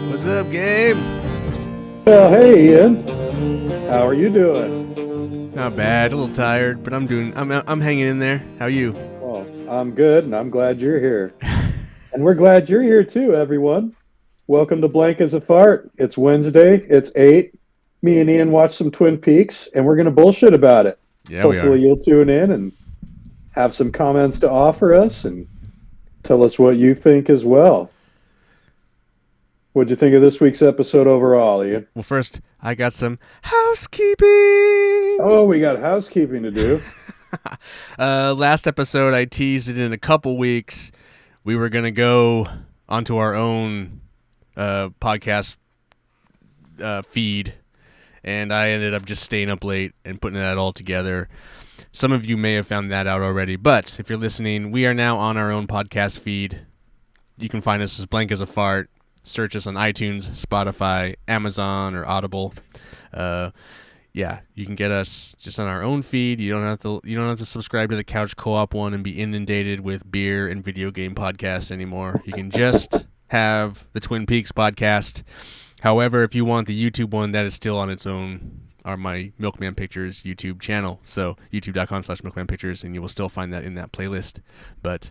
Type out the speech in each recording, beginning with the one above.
What's up, Gabe? Well, hey Ian, how are you doing? Not bad. A little tired, but I'm hanging in there. How are you? Well, I'm good, and I'm glad you're here. And we're glad you're here too, everyone. Welcome to Blank as a Fart. It's Wednesday, it's 8. Me and Ian watched some Twin Peaks, and we're going to bullshit about it. Yeah, we are. Hopefully, you'll tune in and have some comments to offer us and tell us what you think as well. What'd you think of this week's episode overall, Ian? Well, first, I got some housekeeping. Oh, we got housekeeping to do. Last episode, I teased it in a couple weeks. We were gonna go onto our own podcast feed, and I ended up just staying up late and putting that all together. Some of you may have found that out already, but if you're listening, we are now on our own podcast feed. You can find us as Blank as a Fart. Search us on iTunes, Spotify, Amazon, or Audible. Yeah, you can get us just on our own feed. You don't have to subscribe to the Couch Co-op one and be inundated with beer and video game podcasts anymore. You can just have the Twin Peaks podcast. However, if you want the YouTube one, that is still on its own, or my Milkman Pictures YouTube channel. So youtube.com/MilkmanPictures, and you will still find that in that playlist. But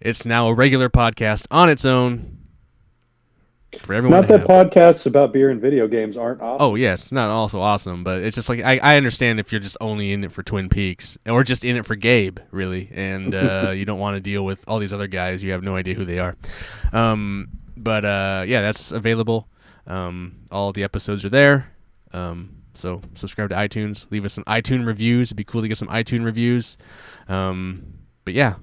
it's now a regular podcast on its own for everyone. Not that podcasts about beer and video games aren't awesome. Oh, yes, not also awesome, but it's just like I understand if you're just only in it for Twin Peaks, or just in it for Gabe, really, and you don't want to deal with all these other guys. You have no idea who they are. But yeah, that's available. All the episodes are there. So subscribe to iTunes. Leave us some iTunes reviews. It'd be cool to get some iTunes reviews. But yeah,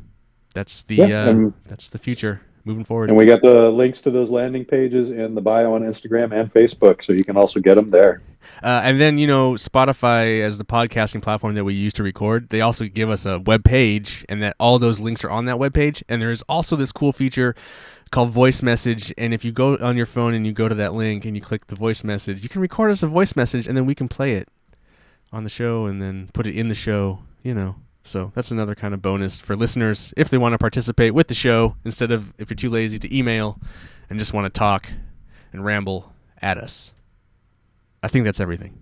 that's the future moving forward. And we got the links to those landing pages in the bio on Instagram and Facebook, so you can also get them there. And then, Spotify, as the podcasting platform that we use to record, they also give us a web page, and that all those links are on that web page. And there is also this cool feature called voice message, and if you go on your phone and you go to that link and you click the voice message, you can record us a voice message, and then we can play it on the show and then put it in the show, So that's another kind of bonus for listeners if they want to participate with the show, instead of if you're too lazy to email and just want to talk and ramble at us. I think that's everything.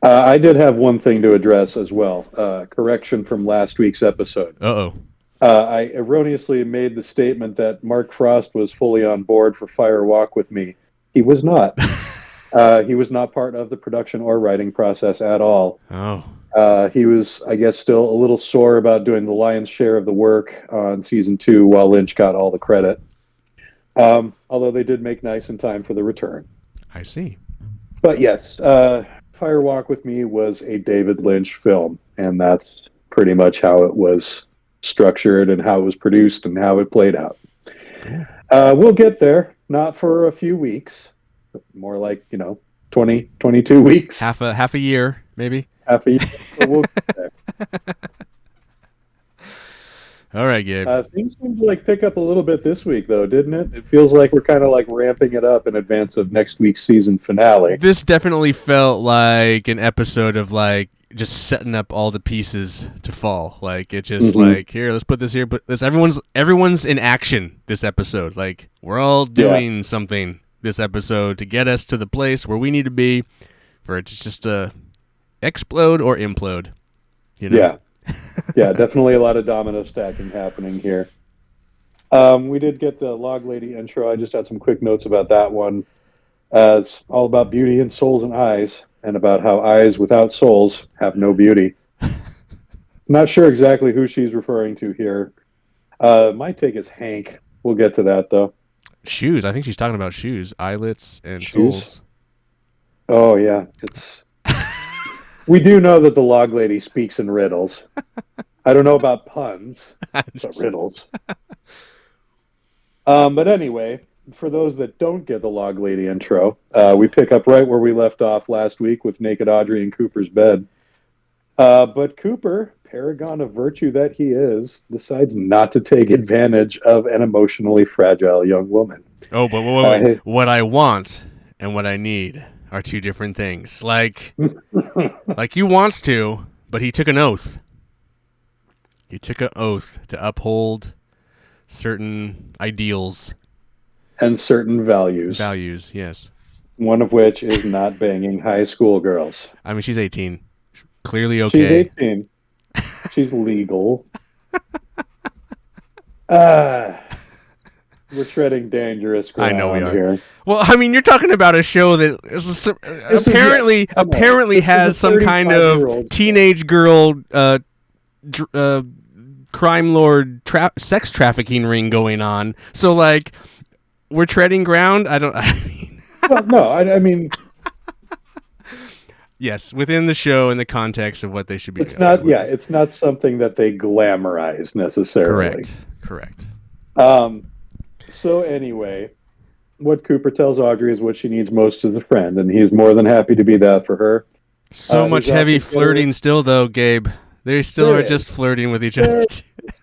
I did have one thing to address as well. Correction from last week's episode. Uh-oh. I erroneously made the statement that Mark Frost was fully on board for Fire Walk with Me. He was not. He was not part of the production or writing process at all. Oh. He was, I guess, still a little sore about doing the lion's share of the work on season 2 while Lynch got all the credit. Although they did make nice in time for the return. I see. But yes, Fire Walk with Me was a David Lynch film, and that's pretty much how it was structured and how it was produced and how it played out. Cool. We'll get there, not for a few weeks, but more like, 20, 22 weeks. Half a year, maybe. Half a year, but we'll get there. All right, Gabe. Things seemed to pick up a little bit this week, though, didn't it? It feels like we're kind of ramping it up in advance of next week's season finale. This definitely felt like an episode of just setting up all the pieces to fall. It just here, let's put this here, but this everyone's in action this episode. We're all doing something this episode to get us to the place where we need to be for it to just explode or implode. Yeah. Yeah, definitely a lot of domino stacking happening here. We did get the Log Lady intro. I just had some quick notes about that one. It's all about beauty and souls and eyes, and about how eyes without souls have no beauty. Not sure exactly who she's referring to here. My take is Hank. We'll get to that, though. Shoes. I think she's talking about shoes, eyelets, and Shoes? souls. Oh, yeah. We do know that the Log Lady speaks in riddles. I don't know about puns, but riddles. But anyway, for those that don't get the log lady intro, we pick up right where we left off last week with naked Audrey in Cooper's bed. But Cooper, paragon of virtue that he is, decides not to take advantage of an emotionally fragile young woman. Oh, but wait. What I want and what I need are two different things. Like he wants to, but he took an oath. He took an oath to uphold certain ideals. And certain values. Values, yes. One of which is not banging high school girls. I mean, she's 18. Clearly okay. She's 18. She's legal. We're treading dangerous ground. I know we are. Here. Well, I mean, you're talking about a show that apparently has some kind of teenage girl crime lord sex trafficking ring going on. So, like, we're treading ground. Well, no, I mean. Yes, within the show and the context of what they should be. It's not. Yeah, it's not something that they glamorize necessarily. Correct. So anyway, what Cooper tells Audrey is what she needs most as a friend, and he's more than happy to be that for her. So much heavy flirting still, though, Gabe. They still are just flirting with each other.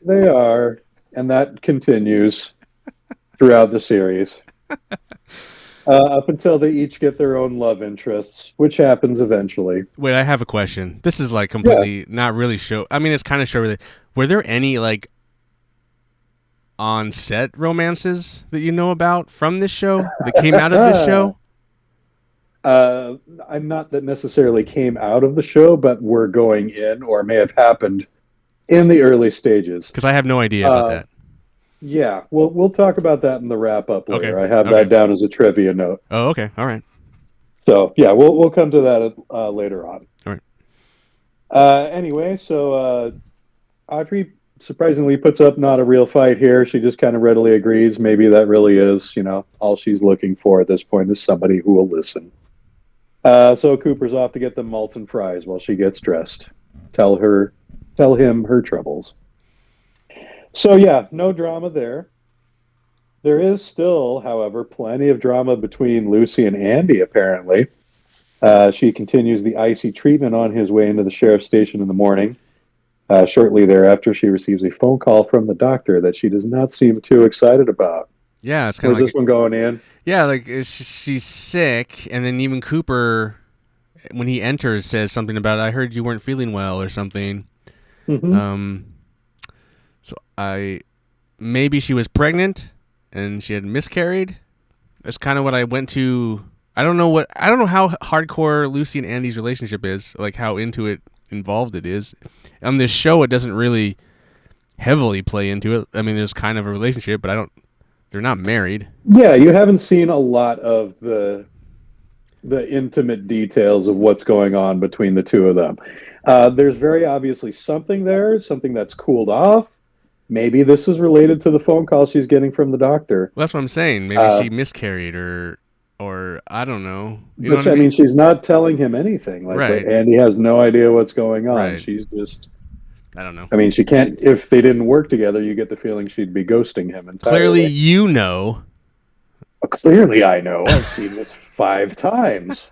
They are, and that continues throughout the series. Up until they each get their own love interests, which happens eventually. Wait, I have a question. This is like completely not really show. I mean, it's kind of show related. Were there any like on-set romances that you know about from this show that came out of this show? I'm not that necessarily came out of the show, but were going in or may have happened in the early stages. Because I have no idea about that. Yeah, we'll talk about that in the wrap-up later. Okay. I have that down as a trivia note. Oh, okay. All right. So, yeah, we'll come to that later on. All right. Anyway, so Audrey surprisingly puts up not a real fight here. She just kind of readily agrees. Maybe that really is, all she's looking for at this point is somebody who will listen. So Cooper's off to get the malts and fries while she gets dressed. Tell him her troubles. So yeah, no drama there. There is still, however, plenty of drama between Lucy and Andy, apparently. She continues the icy treatment on his way into the sheriff's station in the morning. Shortly thereafter, she receives a phone call from the doctor that she does not seem too excited about. Yeah, it's kind of Where's this one going, Ian? Yeah, like she's sick, and then even Cooper, when he enters, says something about, I heard you weren't feeling well or something. Mm-hmm. So maybe she was pregnant and she had miscarried. That's kind of what I went to. I don't know how hardcore Lucy and Andy's relationship is, like how involved it is. On this show, it doesn't really heavily play into it. I mean, there's kind of a relationship, but they're not married. Yeah, you haven't seen a lot of the intimate details of what's going on between the two of them. There's very obviously something there, something that's cooled off. Maybe this is related to the phone call she's getting from the doctor. Well, that's what I'm saying. Maybe she miscarried or I don't know. You know what I mean? She's not telling him anything. Like, right. Andy has no idea what's going on. Right. She's just... I don't know. I mean, she can't... If they didn't work together, you get the feeling she'd be ghosting him entirely. Clearly you know. Clearly I know. I've seen this 5 times.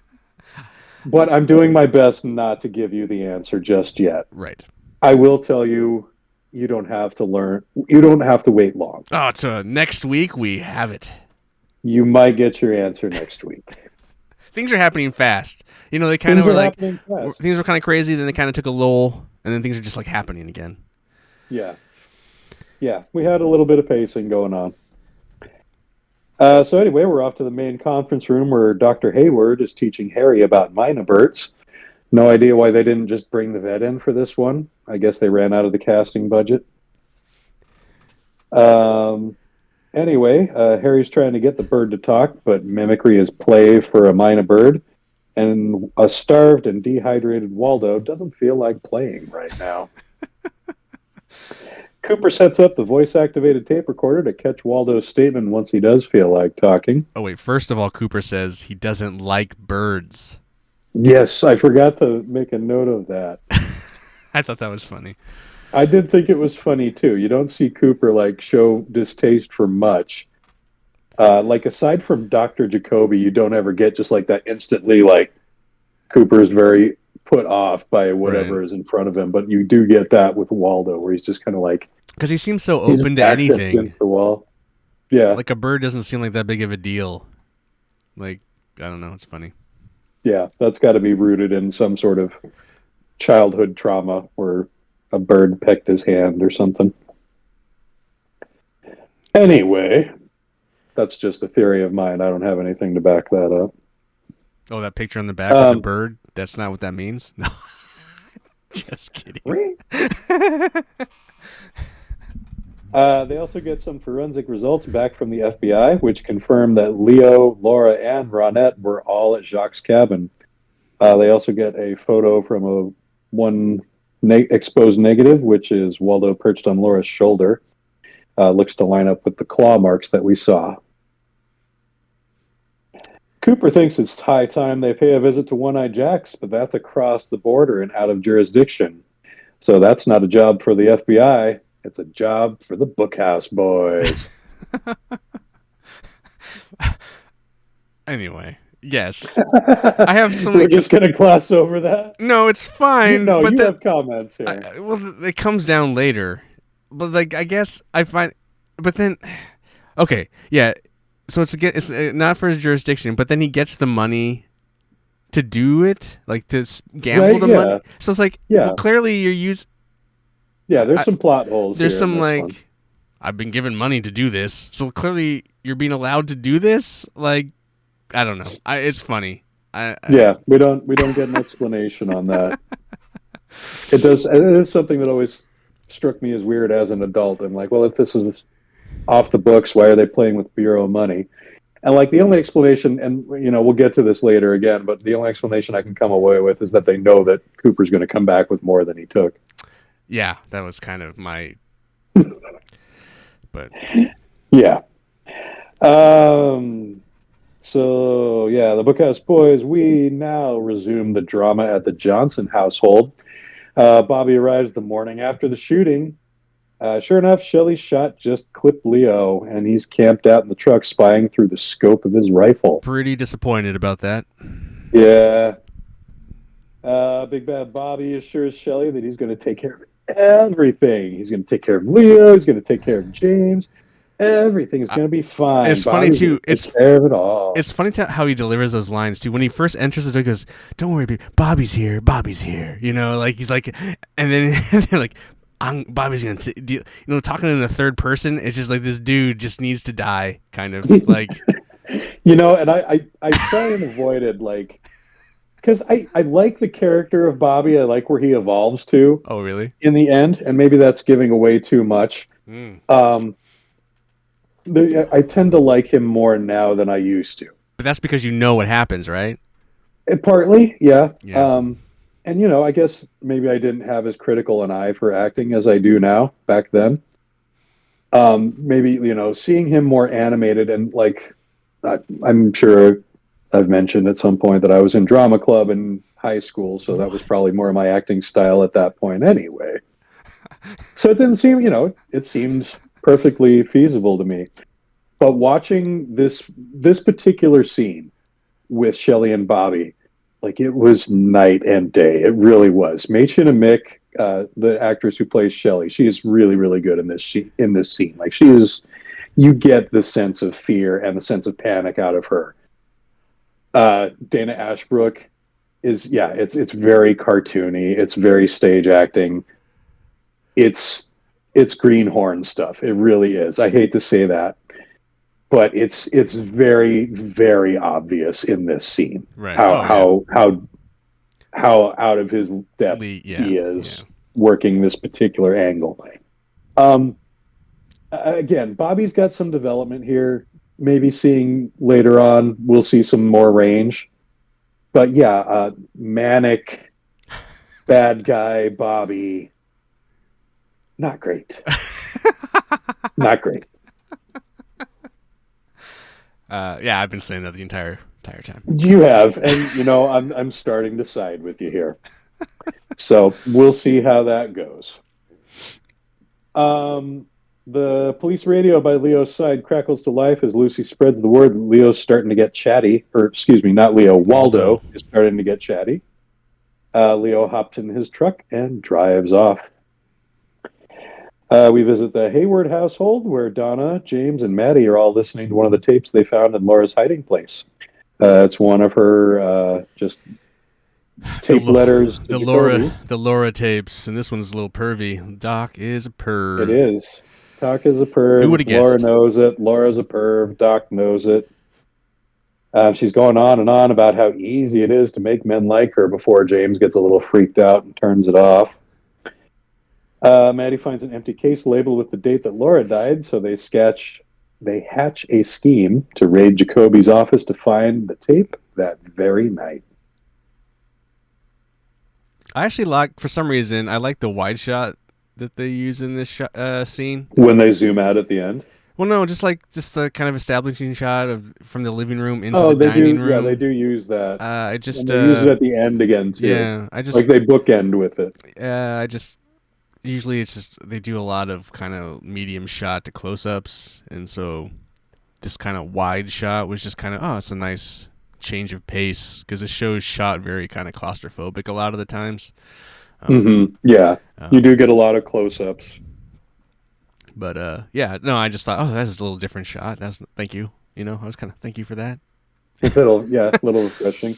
But I'm doing my best not to give you the answer just yet. Right. I will tell you, you don't have to learn. You don't have to wait long. Oh, so next week we have it. You might get your answer next week. Things are happening fast. They kind of were like, things were kind of crazy, then they kind of took a lull, and then things are just like happening again. Yeah. Yeah, we had a little bit of pacing going on. So anyway, we're off to the main conference room where Dr. Hayward is teaching Harry about minoburts. No idea why they didn't just bring the vet in for this one. I guess they ran out of the casting budget. Anyway, Harry's trying to get the bird to talk, but mimicry is play for a minor bird, and a starved and dehydrated Waldo doesn't feel like playing right now. Cooper sets up the voice-activated tape recorder to catch Waldo's statement once he does feel like talking. Oh, wait. First of all, Cooper says he doesn't like birds. Yes, I forgot to make a note of that. I thought that was funny. I did think it was funny, too. You don't see Cooper, show distaste for much, Like aside from Dr. Jacoby, you don't ever get just like that instantly like Cooper's very put off by Right. whatever is in front of him, but you do get that with Waldo where he's just kind of like Because he seems so he just open to backs up anything. against the wall. Yeah, Like a bird doesn't seem like that big of a deal. Like, I don't know. It's funny. yeah, that's got to be rooted in some sort of childhood trauma where a bird pecked his hand or something. Anyway, that's just a theory of mine. I don't have anything to back that up. Oh, that picture on the back with the Um, bird? That's not what that means? No. Just kidding. They also get some forensic results back from the FBI, which confirm that Leo, Laura, and Ronette were all at Jacques' cabin. They also get a photo from a one exposed negative, which is Waldo perched on Laura's shoulder. Looks to line up with the claw marks that we saw. Cooper thinks it's high time they pay a visit to One-Eyed Jacks, but that's across the border and out of jurisdiction. So that's not a job for the FBI. It's a job for the Bookhouse Boys. Anyway, yes. I have so We're many. just going to gloss over that. No, it's fine. No, but you that, have comments here. well, it comes down later. But like, I guess I find. But then, okay, yeah. So it's not for his jurisdiction, but then he gets the money to do it, like to gamble Right, the yeah. money. So it's like, Yeah. well, clearly you're using. Yeah, there's some plot holes There's here some in this like, one. I've been given money to do this, so clearly you're being allowed to do this. Like, I don't know. It's funny. Yeah, we don't get an explanation on that. It is something that always struck me as weird as an adult. I'm like, well, if this is off the books, why are they playing with bureau money? And like the only explanation, and we'll get to this later again, but the only explanation I can come away with is that they know that Cooper's going to come back with more than he took. Yeah, that was kind of my. But yeah. So yeah, the Bookhouse Boys. We now resume the drama at the Johnson household. Bobby arrives the morning after the shooting. Sure enough, Shelley's shot just clipped Leo, and he's camped out in the truck spying through the scope of his rifle. pretty disappointed about that. Yeah. Big Bad Bobby assures Shelley that he's going to take care of everything. He's going to take care of Leo. He's going to take care of James. Everything's going to be fine. It's funny Bobby's too. Take care of it all. It's funny how he delivers those lines too. When he first enters the door, he goes, "Don't worry, baby. Bobby's here. Bobby's here." Like he's like, and then they're like, Bobby's gonna, talking in the third person. It's just like this dude just needs to die, kind of like. And I try and avoid it, like, because I like the character of Bobby. I like where he evolves to. Oh, really? In the end, and maybe that's giving away too much. I tend to like him more now than I used to. But that's because you know what happens, right? Partly, yeah. Yeah. And I guess maybe I didn't have as critical an eye for acting as I do now back then. Maybe seeing him more animated and like I'm sure I've mentioned at some point that I was in drama club in high school, so that was probably more of my acting style at that point anyway. So it didn't seem, it seemed perfectly feasible to me. But watching this particular scene with Shelley and Bobby, like it was night and day. It really was. Machen and Mick, the actress who plays Shelley, she is really, really good in this scene. Like you get the sense of fear and the sense of panic out of her. Dana Ashbrook it's very cartoony. It's very stage acting. It's greenhorn stuff. It really is. I hate to say that, but it's very, very obvious in this scene Right. how out of his depth he is working this particular angle. Again, Bobby's got some development here. Maybe seeing later on, we'll see some more range. But yeah, manic bad guy Bobby, not great. Not great. Yeah, I've been saying that the entire time. You have, and I'm starting to side with you here. So we'll see how that goes. The police radio by Leo's side crackles to life as Lucy spreads the word that Leo's starting to get chatty. Or, excuse me, not Leo, Waldo. Waldo is starting to get chatty. Leo hops in his truck and drives off. We visit the Hayward household where Donna, James, and Maddie are all listening to one of the tapes they found in Laura's hiding place. It's one of her just tape letters to Jacoby. The Laura tapes, and this one's a little pervy. Doc is a It perv. is. Doc is a Who would have perv. Laura guessed? knows it. Laura's a perv. Doc knows it. She's going on and on about how easy it is to make men like her before James gets a little freaked out and turns it off. Maddie finds an empty case labeled with the date that Laura died, so they hatch a scheme to raid Jacoby's office to find the tape that very night. I actually for some reason, I like the wide shot that they use in this scene. When they zoom out at the end? Well, no, just the kind of establishing shot from the living room into the dining room. Yeah, they do use that. I just and they use it at the end again too. Yeah, like they bookend with it. Usually it's just they do a lot of kind of medium shot to close-ups, and so this kind of wide shot was just kind of it's a nice change of pace because the show's shot very kind of claustrophobic a lot of the times. Yeah, you do get a lot of close-ups. But I just thought, that's a little different shot. Thank you. I was kind of thank you for that. A little refreshing.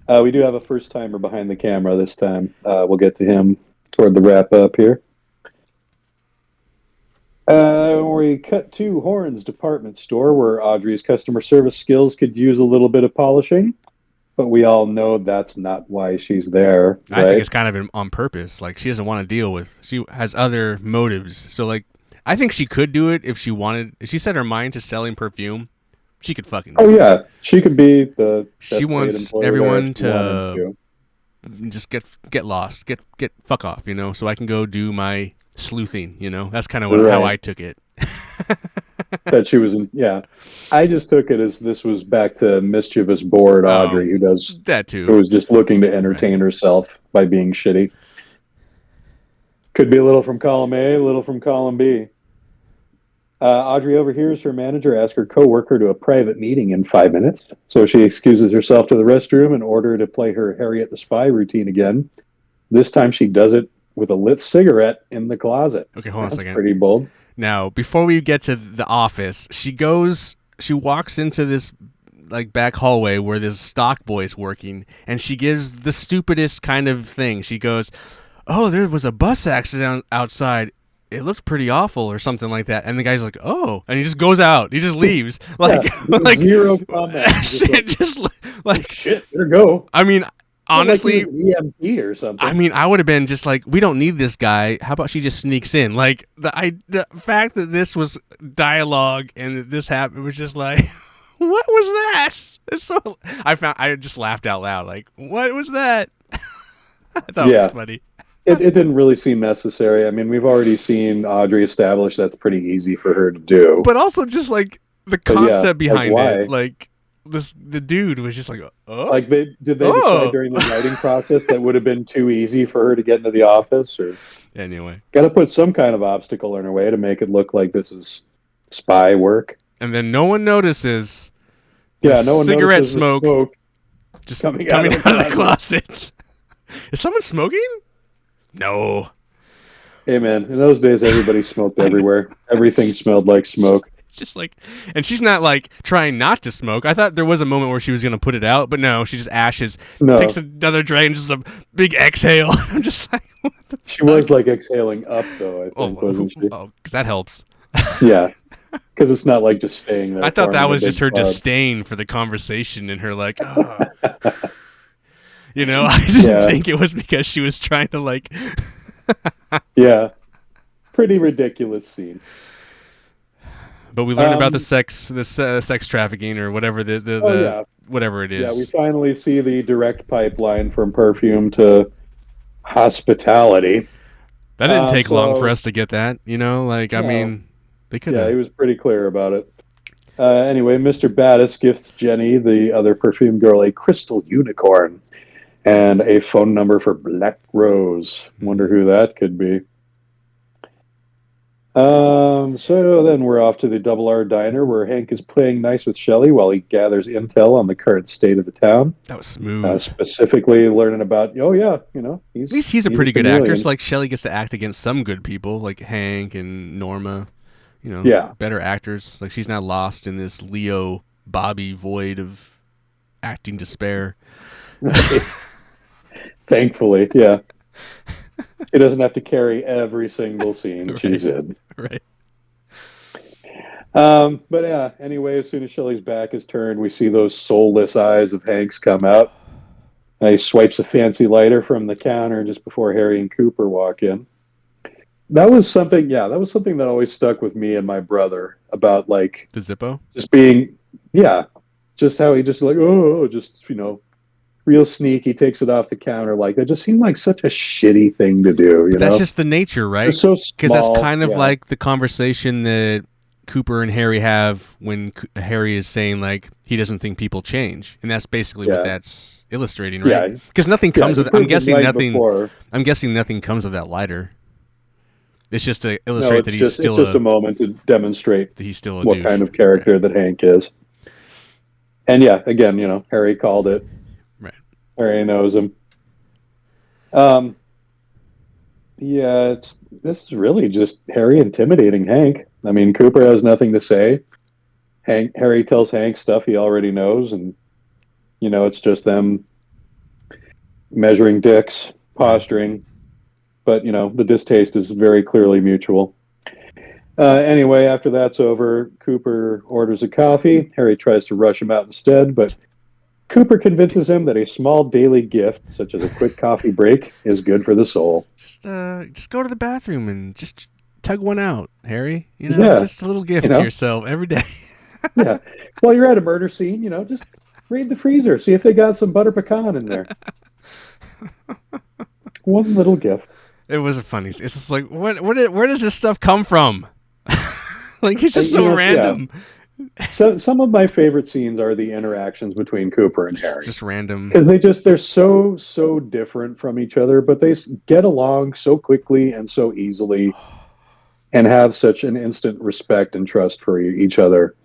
We do have a first timer behind the camera this time. We'll get to him toward the wrap up here. We cut to Horn's department store where Audrey's customer service skills could use a little bit of polishing, but we all know that's not why she's there. Right? I think it's kind of on purpose. Like she doesn't want to deal with. She has other motives. So like, I think she could do it if she wanted. If she set her mind to selling perfume, she could fucking. Oh yeah, she could be the. She wants everyone to just get lost, get fuck off, so I can go do my sleuthing. That's kind of how I took it. That she was in. Yeah, I just took it as this was back to mischievous, bored Audrey, who does that too. Who was just looking to entertain herself by being shitty. Could be a little from column A, a little from column B. Audrey overhears her manager ask her coworker to a private meeting in 5 minutes, so she excuses herself to the restroom in order to play her Harriet the Spy routine again. This time she does it with a lit cigarette in the closet. Okay, hold on a second. Pretty bold. Now, before we get to the office, she walks into this like back hallway where there's stock boys working, and she gives the stupidest kind of thing. She goes, "Oh, there was a bus accident outside. It looked pretty awful," or something like that. And the guy's like, "Oh," and he just goes out. He just leaves. Like zero comment. just like shit. Better go. I mean, honestly, like EMT or something. I mean, I would have been just like, we don't need this guy. How about she just sneaks in? Like the fact that this was dialogue and that this happened was just like, what was that? It's so. I just laughed out loud. Like, what was that? I thought it was funny. It didn't really seem necessary. I mean, we've already seen Audrey establish that's pretty easy for her to do. But also just like the concept behind it. Like the dude was just like, oh. Like did they decide during the writing process that would have been too easy for her to get into the office? Or anyway, got to put some kind of obstacle in her way to make it look like this is spy work. And then no one notices. Yeah, no one cigarette notices smoke just coming out of the closet. Is someone smoking? No. Hey man, in those days everybody smoked everywhere. Everything smelled like smoke. Just like, and she's not like trying not to smoke. I thought there was a moment where she was gonna put it out, but no, she just ashes, takes another drag, and just a big exhale. I'm just like, what the she fuck? was like exhaling up though. I think wasn't she? Oh, because that helps. Yeah, because it's not like just staying there. I thought that was just her disdain for the conversation and her like, oh. I didn't think it was because she was trying to like. Yeah, pretty ridiculous scene. But we learn about the sex trafficking or whatever whatever it is. Yeah, we finally see the direct pipeline from perfume to hospitality. That didn't take long for us to get that. I mean, they could. Yeah, he was pretty clear about it. Anyway, Mr. Battis gifts Jenny, the other perfume girl, a crystal unicorn and a phone number for Black Rose. Wonder who that could be. So then we're off to the Double R Diner where Hank is playing nice with Shelley while he gathers intel on the current state of the town. That was smooth. Specifically learning about, oh yeah, At least he's a pretty good actor. chameleon. So like Shelley gets to act against some good people, like Hank and Norma. Yeah. Better actors. Like she's not lost in this Leo Bobby void of acting despair. Thankfully, yeah. She doesn't have to carry every single scene Right. she's in. Right. But yeah, anyway, as soon as Shelley's back is turned, we see those soulless eyes of Hank's come out. And he swipes a fancy lighter from the counter just before Harry and Cooper walk in. That was something that always stuck with me and my brother about like The Zippo? just being, just how he just like, real sneaky, takes it off the counter. Like that just seemed like such a shitty thing to do. That's just the nature, right? It's so Because that's small, kind of like the conversation that Cooper and Harry have when Harry is saying like he doesn't think people change, and that's basically what that's illustrating, right? Because nothing comes of. I'm guessing nothing. I'm guessing nothing comes of that lighter. It's just to illustrate that he's still. It's just a moment to demonstrate that he's still a what douche. kind of character that Hank is. And yeah, again, Harry called it. Right. Harry knows him. This is really just Harry intimidating Hank. I mean, Cooper has nothing to say. Harry tells Hank stuff he already knows, and it's just them measuring dicks, posturing. But the distaste is very clearly mutual. Anyway, after that's over, Cooper orders a coffee. Harry tries to rush him out instead, but Cooper convinces him that a small daily gift, such as a quick coffee break, is good for the soul. Just go to the bathroom and just tug one out, Harry. Just a little gift to yourself every day. Yeah. While you're at a murder scene, just raid the freezer, see if they got some butter pecan in there. One little gift. It was a funny. It's just like, where does this stuff come from? Like it's just so random. Yeah. So some of my favorite scenes are the interactions between Cooper and Harry. Just random. Because they're so different from each other, but they get along so quickly and so easily, and have such an instant respect and trust for each other.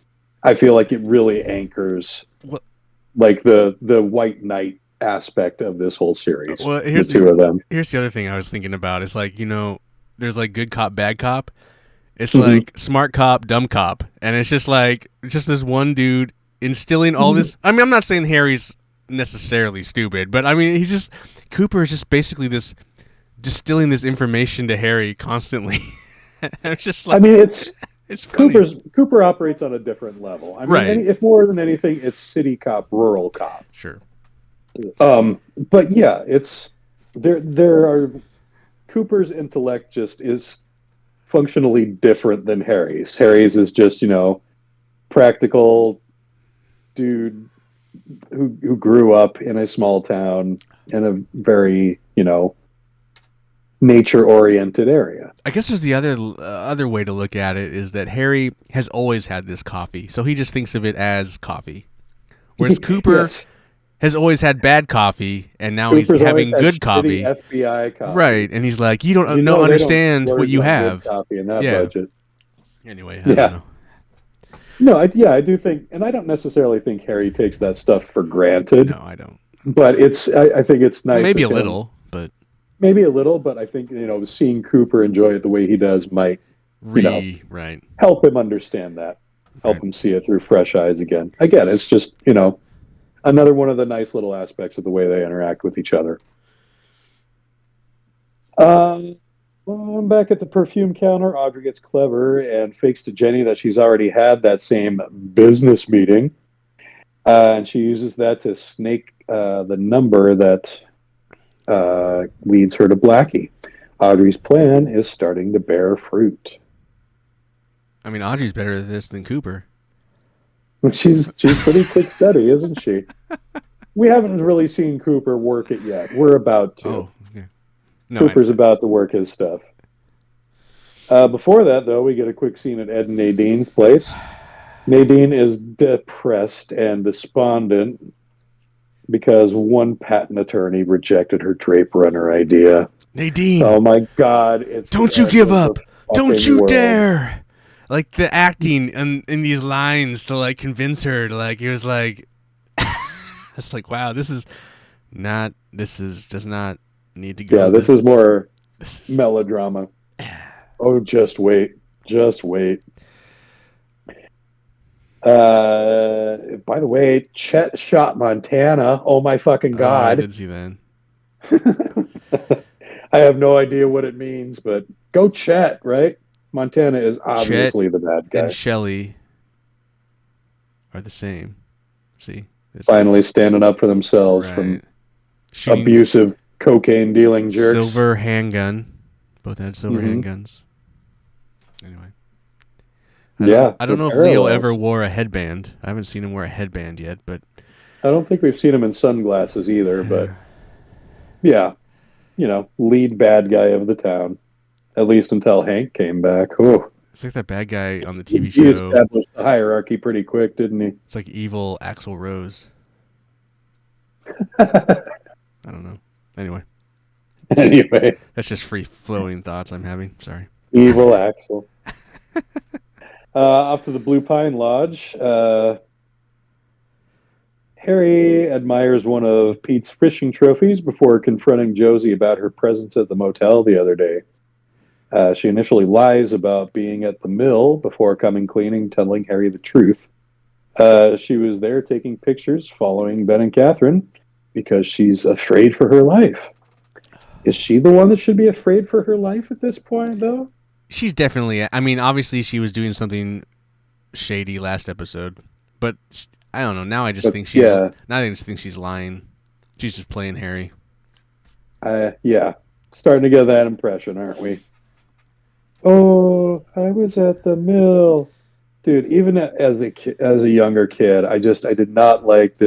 I feel like it really anchors like the White Knight aspect of this whole series. Well, here's the two of them. Here's the other thing I was thinking about. It's like, there's like good cop, bad cop. It's like smart cop, dumb cop. And it's just like, this one dude instilling all this. I mean, I'm not saying Harry's necessarily stupid, but I mean, Cooper is just basically distilling this information to Harry constantly. It's just like, I mean, it's funny. Cooper operates on a different level. I mean, right. If more than anything, it's city cop, rural cop. Sure. But yeah, it's there are Cooper's intellect just is functionally different than Harry's. Harry's is just, practical dude who grew up in a small town in a very, nature-oriented area. I guess there's the other way to look at it is that Harry has always had this coffee, so he just thinks of it as coffee. Whereas Cooper has always had bad coffee, and now Cooper's he's having good coffee. FBI coffee. Right, and he's like, you don't understand what you have. Coffee in that budget. Anyway, I don't know. No, I do think, and I don't necessarily think Harry takes that stuff for granted. No, I don't. But I think it's nice. Maybe a little, but I think seeing Cooper enjoy it the way he does might, right, help him understand that, help him see it through fresh eyes again. Again, it's just another one of the nice little aspects of the way they interact with each other. I'm back at the perfume counter. Audrey gets clever and fakes to Jenny that she's already had that same business meeting. And she uses that to snake the number that leads her to Blackie. Audrey's plan is starting to bear fruit. I mean, Audrey's better at this than Cooper. She's pretty quick study, isn't she? We haven't really seen Cooper work it yet. We're about to. Oh, okay. No, Cooper's about to work his stuff. Before that, though, we get a quick scene at Ed and Nadine's place. Nadine is depressed and despondent because one patent attorney rejected her drape runner idea. Nadine! Oh my God! Don't you give up! Don't you dare! like the acting in these lines to like convince her to like it was like it's like wow does not need to Yeah, go this is more this is melodrama. Oh, just wait. Just wait. By the way, Chet shot Montana. Oh my fucking oh I god. did see that. I have no idea what it means, but go Chet, right? Montana is Chet obviously the bad and guy. Shelly are the same. See, Finally standing up for themselves from right shooting abusive cocaine dealing jerks. silver handgun. Both had silver Hmm. handguns. Anyway, Yeah, I the don't know if Leo ever parallels. wore a headband. I haven't seen him wear a headband yet, but I don't think we've seen him in sunglasses either, but yeah, lead bad guy of the town, at least until Hank came back. Oh, it's like that bad guy on the TV he show. established the hierarchy pretty quick, didn't he? It's like evil Axl Rose. I don't know. Anyway, Anyway, that's just free flowing thoughts I'm having. Sorry. evil Axel. Off to the Blue Pine Lodge. Harry admires one of Pete's fishing trophies before confronting Josie about her presence at the motel the other day. She initially lies about being at the mill before coming clean, telling Harry the truth. She was there taking pictures following Ben and Catherine because she's afraid for her life. Is she the one that should be afraid for her life at this point, though? She's definitely. I mean, obviously, she was doing something shady last episode, but I don't know. Now I just But think she's. yeah, Now I just think she's lying. She's just playing Harry. yeah, starting to get that impression, aren't we? Oh, I was at the mill, dude. Even as a younger kid, I did not like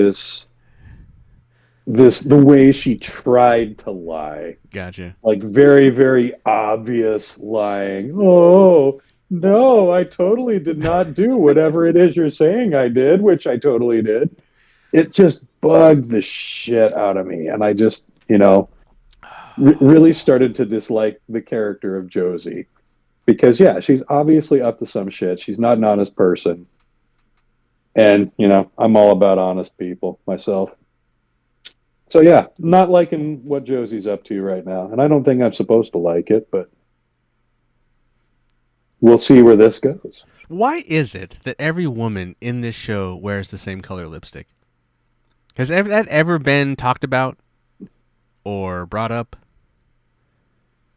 the way she tried to lie, Gotcha. like very very obvious lying. Oh no, I totally did not do whatever it is you're saying I did, which I totally did. It just bugged the shit out of me, and I just really started to dislike the character of Josie because yeah, she's obviously up to some shit. She's not an honest person, and I'm all about honest people myself. So yeah, not liking what Josie's up to right now, and I don't think I'm supposed to like it, but we'll see where this goes. Why is it that every woman in this show wears the same color lipstick? Has that ever been talked about or brought up?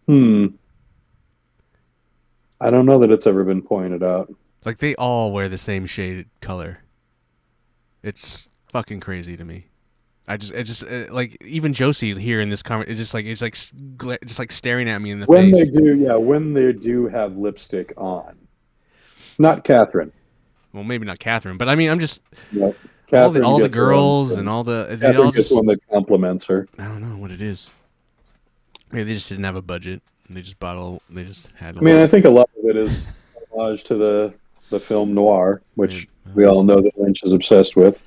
Hmm. I don't know that it's ever been pointed out. Like they all wear the same shaded color. It's fucking crazy to me. Like even Josie here in this conversation, just like staring at me in the When they face. do, yeah, when they do have lipstick on, not Catherine. Well, maybe not Catherine, but I mean, I'm just No, Catherine all the gets her own girls and thing. all the they Catherine all gets just one that compliments her. I don't know what it is. Maybe they just didn't have a budget. And they just had a I mean, I lot. think a lot of it is homage to the film noir, which we Oh. all know that Lynch is obsessed with.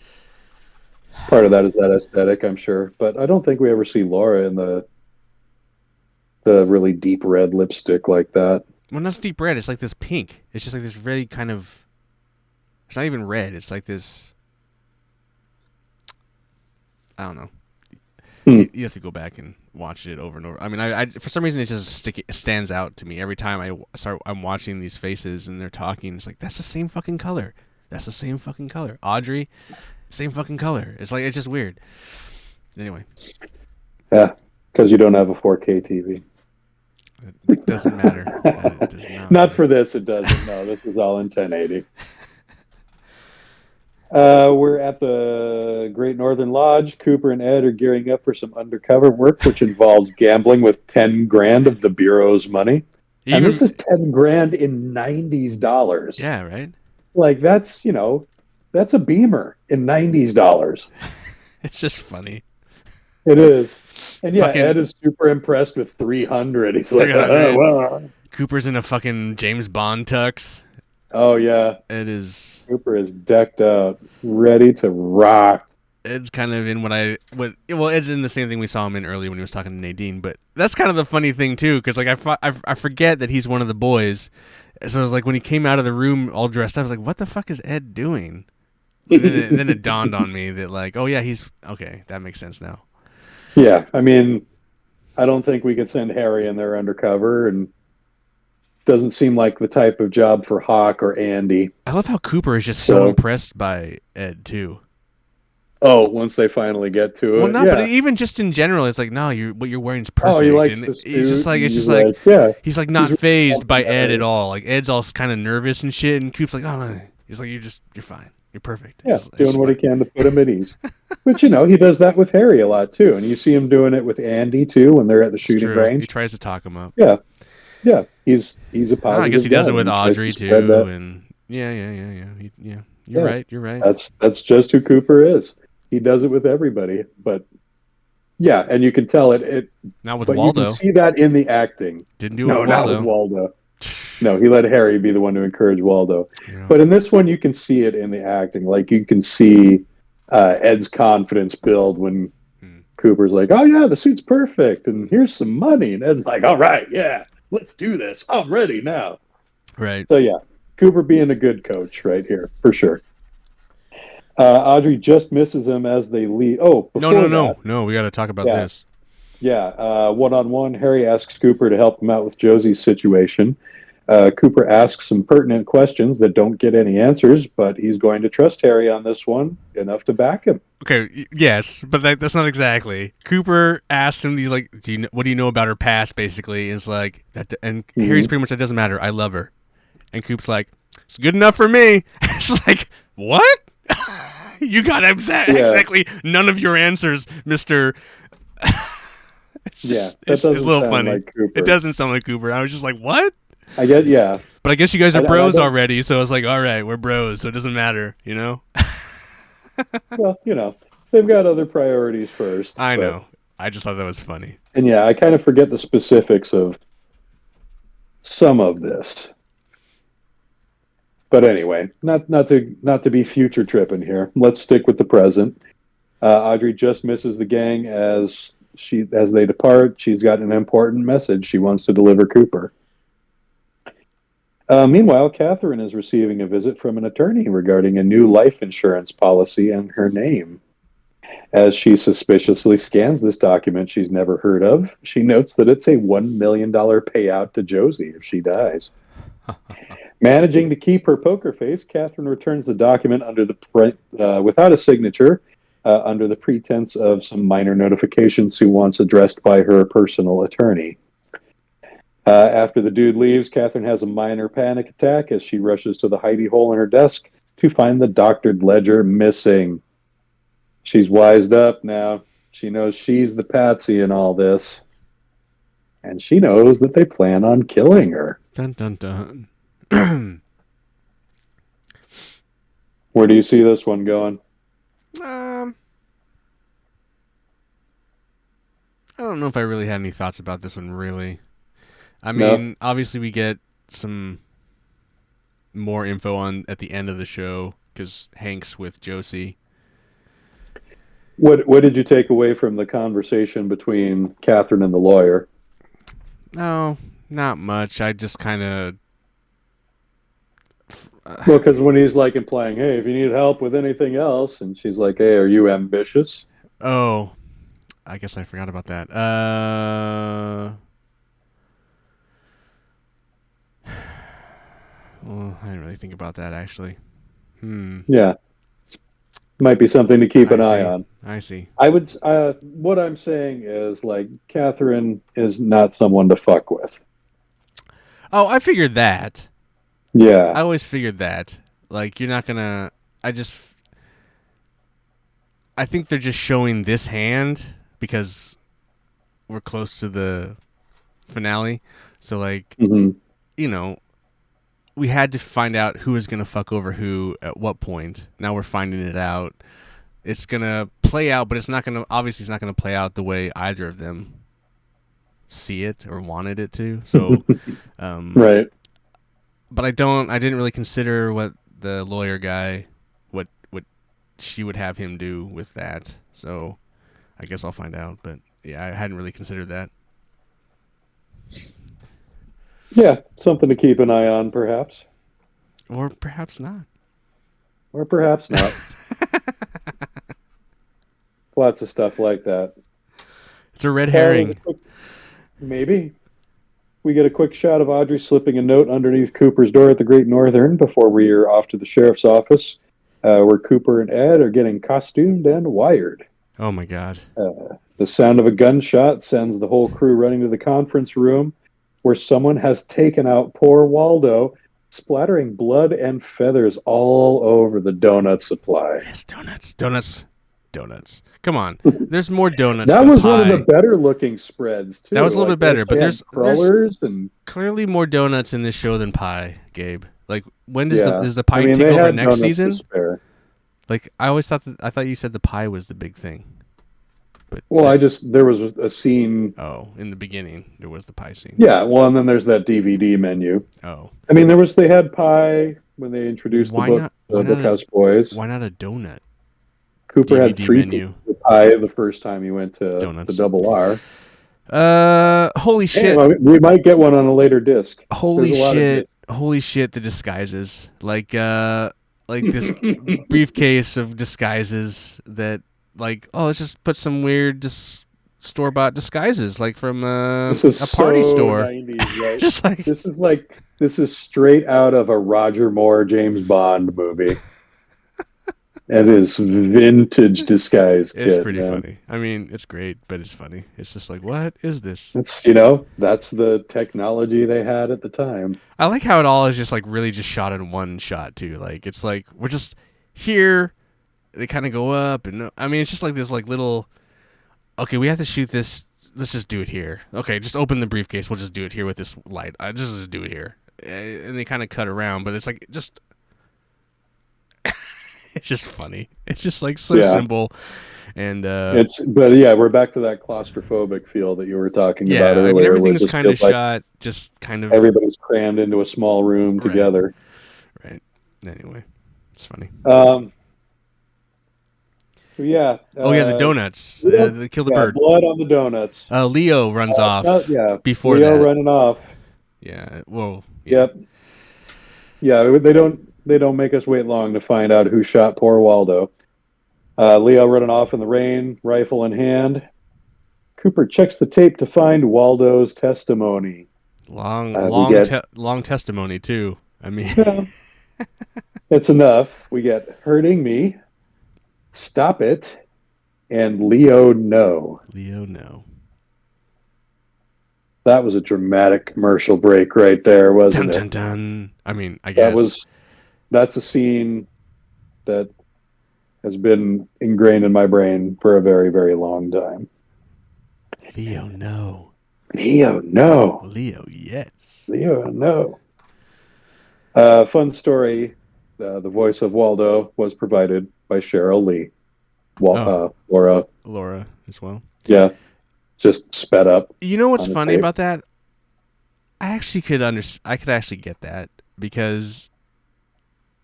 Part of that is that aesthetic, I'm sure, but I don't think we ever see Laura in the really deep red lipstick like that. Well, not deep red. It's like this pink. It's just like this really kind of. It's not even red. It's like this. I don't know. Hmm. You have to go back and watch it over and over. I mean, I for some reason it stands out to me every time I'm watching these faces and they're talking. It's like that's the same fucking color. That's the same fucking color. Audrey, same fucking color. It's like it's just weird. Anyway, Yeah, because you don't have a 4K TV. it doesn't matter. It does not Not matter. for this, it doesn't. No, this is all in 1080. We're at the Great Northern Lodge. Cooper and Ed are gearing up for some undercover work, which involves gambling with 10 grand of the Bureau's money. And this Even is 10 grand in 90s dollars. yeah, right. Like that's a beamer in 90s dollars. It's just funny. It is. And yeah, Fucking Ed is super impressed with 300. He's like, 300. well. Cooper's in a fucking James Bond tux. Oh yeah. It is. Cooper is decked out, ready to rock. It's kind of in well, it's in the same thing we saw him in earlier when he was talking to Nadine. But that's kind of the funny thing too, because like I forget that he's one of the boys, So it was like when he came out of the room all dressed up, I was like, "What the fuck is Ed doing?" And then it dawned on me that like, oh yeah, he's okay. That makes sense now. Yeah, I mean, I don't think we could send Harry in there undercover, and doesn't seem like the type of job for Hawk or Andy. I love how Cooper is just so So, impressed by Ed too. oh, once they finally get to Well, it, not, but yeah. even just in general, it's like, no, what you're wearing is Oh, he perfect, likes and the he's just suit, like, and it's he's just like, like, yeah, he's like he's not really phased by Ed at complimentary. all. Like Ed's all kind of nervous and shit, and Coop's like, oh no, he's like, you're fine, you're perfect. Yeah, It's doing what he fine. can to put him at ease. But he does that with Harry a lot too, and you see him doing it with Andy too when they're at the It's shooting true. He range. tries to talk him up. Yeah, yeah, he's a I guess positive he does guy, it and with he tries to Audrey spread too, that. and yeah. You're Yeah, right. You're right. that's just who Cooper is. He does it with everybody, but yeah, and you can tell it. Not with But you can Waldo. see that in the acting. Didn't do it with No, not with Waldo. Waldo. No, he let Harry be the one to encourage Waldo. Yeah. But in this one, you can see it in the acting. Like you can see Ed's confidence build when Hmm. Cooper's like, "Oh yeah, the suit's perfect, and here's some money," and Ed's like, "All right, yeah, let's do this. I'm ready now." Right. So yeah, Cooper being a good coach right here for sure. Audrey just misses him as they leave. Oh, No, no, before that, no. We got to talk about yeah, this. yeah. One on one, Harry asks Cooper to help him out with Josie's situation. Cooper asks some pertinent questions that don't get any answers, but he's going to trust Harry on this one enough to back him. Okay, yes, but that's not exactly. Cooper asks him these like, what do you know about her past? Basically, and it's like that, and Harry's Mm-hmm. pretty much that doesn't matter. I love her, and Coop's like, it's good enough for me. It's like what? You got Yeah, exactly none of your answers, Mister. yeah, that It's a doesn't little sound funny. like It Cooper. doesn't sound like Cooper. I was just like, what? I get, yeah, But I guess you guys are and I bros don't. already, so it's like, all right, we're bros, so it doesn't matter, you know. Well, they've got other priorities first, I but know. I just thought that was funny. and yeah, I kind of forget the specifics of some of this. But anyway, not to be future tripping here. Let's stick with the present. Audrey just misses the gang as they depart. She's got an important message she wants to deliver Cooper. Meanwhile, Catherine is receiving a visit from an attorney regarding a new life insurance policy in her name. As she suspiciously scans this document she's never heard of, she notes that it's a $1 million payout to Josie if she dies. Managing to keep her poker face, Catherine returns the document without a signature, under the pretense of some minor notifications she wants addressed by her personal attorney. After the dude leaves, Catherine has a minor panic attack as she rushes to the hidey hole in her desk to find the doctored ledger missing. She's wised up now. She knows she's the patsy in all this, and she knows that they plan on killing her. Dun dun dun. Where do you see this one going? um, I don't know if I really had any thoughts about this one. Really, I No. mean, obviously we get some more info on at the end of the show because Hank's with Josie. What did you take away from the conversation between Catherine and the lawyer? No, not much. I just kind of. Well, because when he's like implying, "Hey, if you need help with anything else," and she's like, "Hey, are you ambitious?" Oh, I guess I forgot about that. Well, I didn't really think about that actually. Hmm. Yeah, might be something to keep I an eye see. on. I see. I would. What I'm saying is like Catherine is not someone to fuck with. Oh, I figured that. Yeah. I always figured that. Like, you're not gonna. I just. I think they're just showing this hand because we're close to the finale. So, like, Hmm. you know, we had to find out who is gonna fuck over who at what point. Now we're finding it out. It's gonna play out, but it's not gonna. Obviously, it's not gonna play out the way either of them see it or wanted it to. So, um, Right. but I don't. I didn't really consider what the lawyer guy, what she would have him do with that. So I guess I'll find out. But yeah, I hadn't really considered that. Yeah, something to keep an eye on, perhaps. Or perhaps not. Or perhaps not. Lots of stuff like that. It's a red There's a herring. quick, maybe. We get a quick shot of Audrey slipping a note underneath Cooper's door at the Great Northern before we are off to the sheriff's office, where Cooper and Ed are getting costumed and wired. Oh my god. The sound of a gunshot sends the whole crew running to the conference room, where someone has taken out poor Waldo, splattering blood and feathers all over the donut supply. Yes, donuts. Donuts. Donuts. Come on. There's more donuts That than was one of the pie. better looking spreads That too. was a little Like bit they better, but actually had there's crullers and clearly more donuts in this show than pie, Gabe. Like when yeah. does the I pie mean, take they over had next donuts to season? spare. Like I thought you said the pie was the big thing. But Well, there was a scene. in the beginning there was the pie scene. Yeah, well, and then there's that DVD menu. Oh. I mean, they had pie when they introduced the Why book, not the Bookhouse Boys. why not a donut Cooper had DVD 3 pieces menu? of pie the first time he went to the Donuts. Double R. Holy Hey, shit. well, we might get one on a later disc. There's Holy a lot of shit. discs. Holy shit, the disguises. Like this briefcase of disguises that like, oh, let's just put some weird store-bought disguises like from This is a party so store. 90s, right? Just like This is straight out of a Roger Moore James Bond movie. It is vintage disguise it's kit, pretty man. funny. I mean, it's great, but it's funny. It's just like, what is this? That's the technology they had at the time. I like how it all is just like really just shot in one shot too. Like it's like we're just here. They kind of go up, and I mean, it's just like this like little. Okay, we have to shoot this. Let's just do it here. Okay, just open the briefcase. We'll just do it here with this light. I just do it here, and they kind of cut around, but it's like just. It's just funny. It's just like so Yeah. simple, and But yeah, we're back to that claustrophobic feel that you were talking about yeah. I mean, earlier, where everything it is just kind of feels like shot, just kind of everybody's crammed into a small room right, together. right. Anyway, it's funny. Um, yeah. Oh yeah, the donuts. They kill the Yeah, bird. blood on the donuts. Leo runs off Yeah, before Leo that. running off. Yeah. Whoa. Yeah. Yep. Yeah, they don't make us wait long to find out who shot poor Waldo. Leo running off in the rain, rifle in hand. Cooper checks the tape to find Waldo's testimony. We get Long testimony too. I mean, yeah, it's enough. We get hurting me, stop it, and Leo no. Leo, no. That was a dramatic commercial break right there, wasn't Dun dun it? dun. I mean, I guess That's a scene that has been ingrained in my brain for a very, very long time. Leo, no. Leo no. Leo, yes. Leo no. Fun story. The voice of Waldo was provided by Cheryl Lee. Laura. Laura as well. Yeah, just sped up. You know what's funny tape. about that? I could actually get that because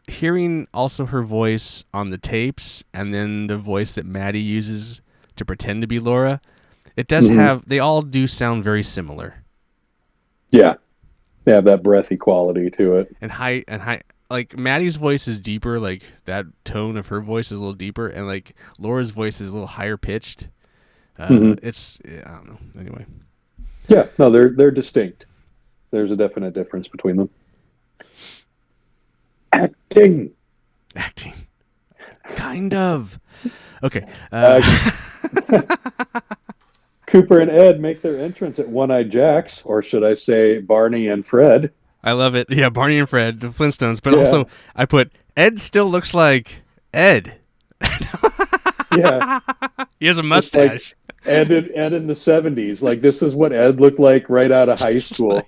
hearing also her voice on the tapes and then the voice that Maddie uses to pretend to be Laura, it does have. They all do sound very similar. Yeah, they have that breathy quality to it. And high. Like Maddie's voice is deeper. Like that tone of her voice is a little deeper, and like Laura's voice is a little higher pitched. I don't know. Anyway. Yeah, no, they're distinct. There's a definite difference between them. Acting. Kind of. Okay. Cooper and Ed make their entrance at One-Eyed Jack's, or should I say Barney and Fred. I love it. Yeah, Barney and Fred, the Flintstones. But also, I put Ed still looks like Ed. Yeah. He has a mustache. Like Ed in the 70s. Like, this is what Ed looked like right out of high school.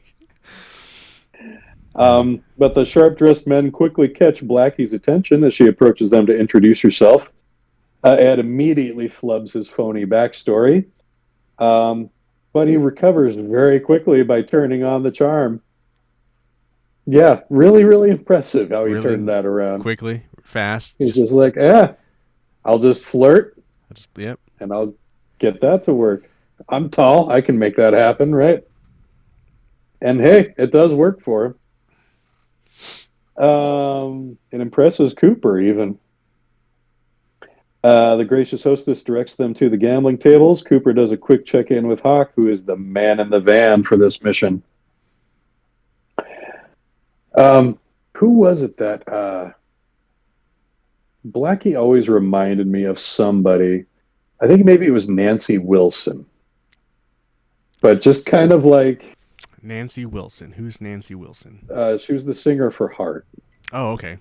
But the sharp-dressed men quickly catch Blackie's attention as she approaches them to introduce herself. Ed immediately flubs his phony backstory. But he recovers very quickly by turning on the charm. Yeah, really, really impressive how he turned that around. Quickly, fast. He's just like, I'll just flirt. Yep. And I'll get that to work. I'm tall. I can make that happen, right? And hey, it does work for him. It impresses Cooper even. The gracious hostess directs them to the gambling tables. Cooper does a quick check-in with Hawk, who is the man in the van for this mission. Who was it that Blackie always reminded me of somebody? I think maybe it was Nancy Wilson, but just kind of like Nancy Wilson. Who's Nancy Wilson? she was the singer for Heart, Oh, okay.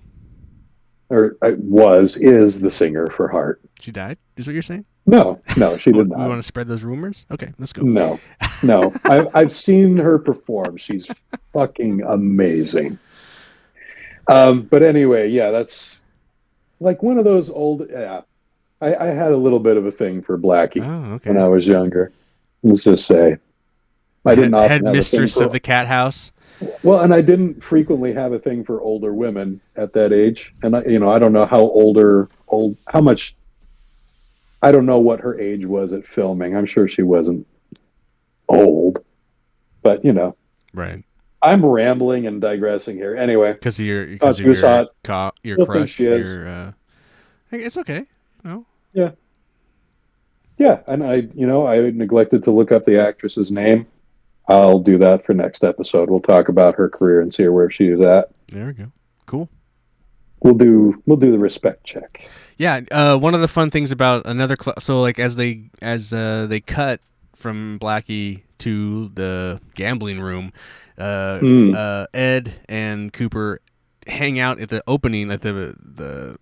or is the singer for Heart. She died? Is what you're saying? No, she did We not. want to spread those rumors? Okay, let's go. No. I've seen her perform. She's fucking amazing. But anyway, yeah, that's like one of those old. Yeah, I had a little bit of a thing for Blackie Oh, okay. when I was younger. Let's just say I didn't often have a thing Headmistress for, of the cat house. well, and I didn't frequently have a thing for older women at that age. And I don't know how much. I don't know what her age was at filming. I'm sure she wasn't old, but Right. I'm rambling and digressing here. Anyway, Because of your she was hot. your Still think crush. she is. It's okay. No. Yeah, yeah. And I neglected to look up the actress's name. I'll do that for next episode. We'll talk about her career and see where she is at. There we go. Cool. We'll do the respect check. Yeah. One of the fun things about so like as they cut from Blackie to the gambling room, Ed and Cooper hang out at the opening at the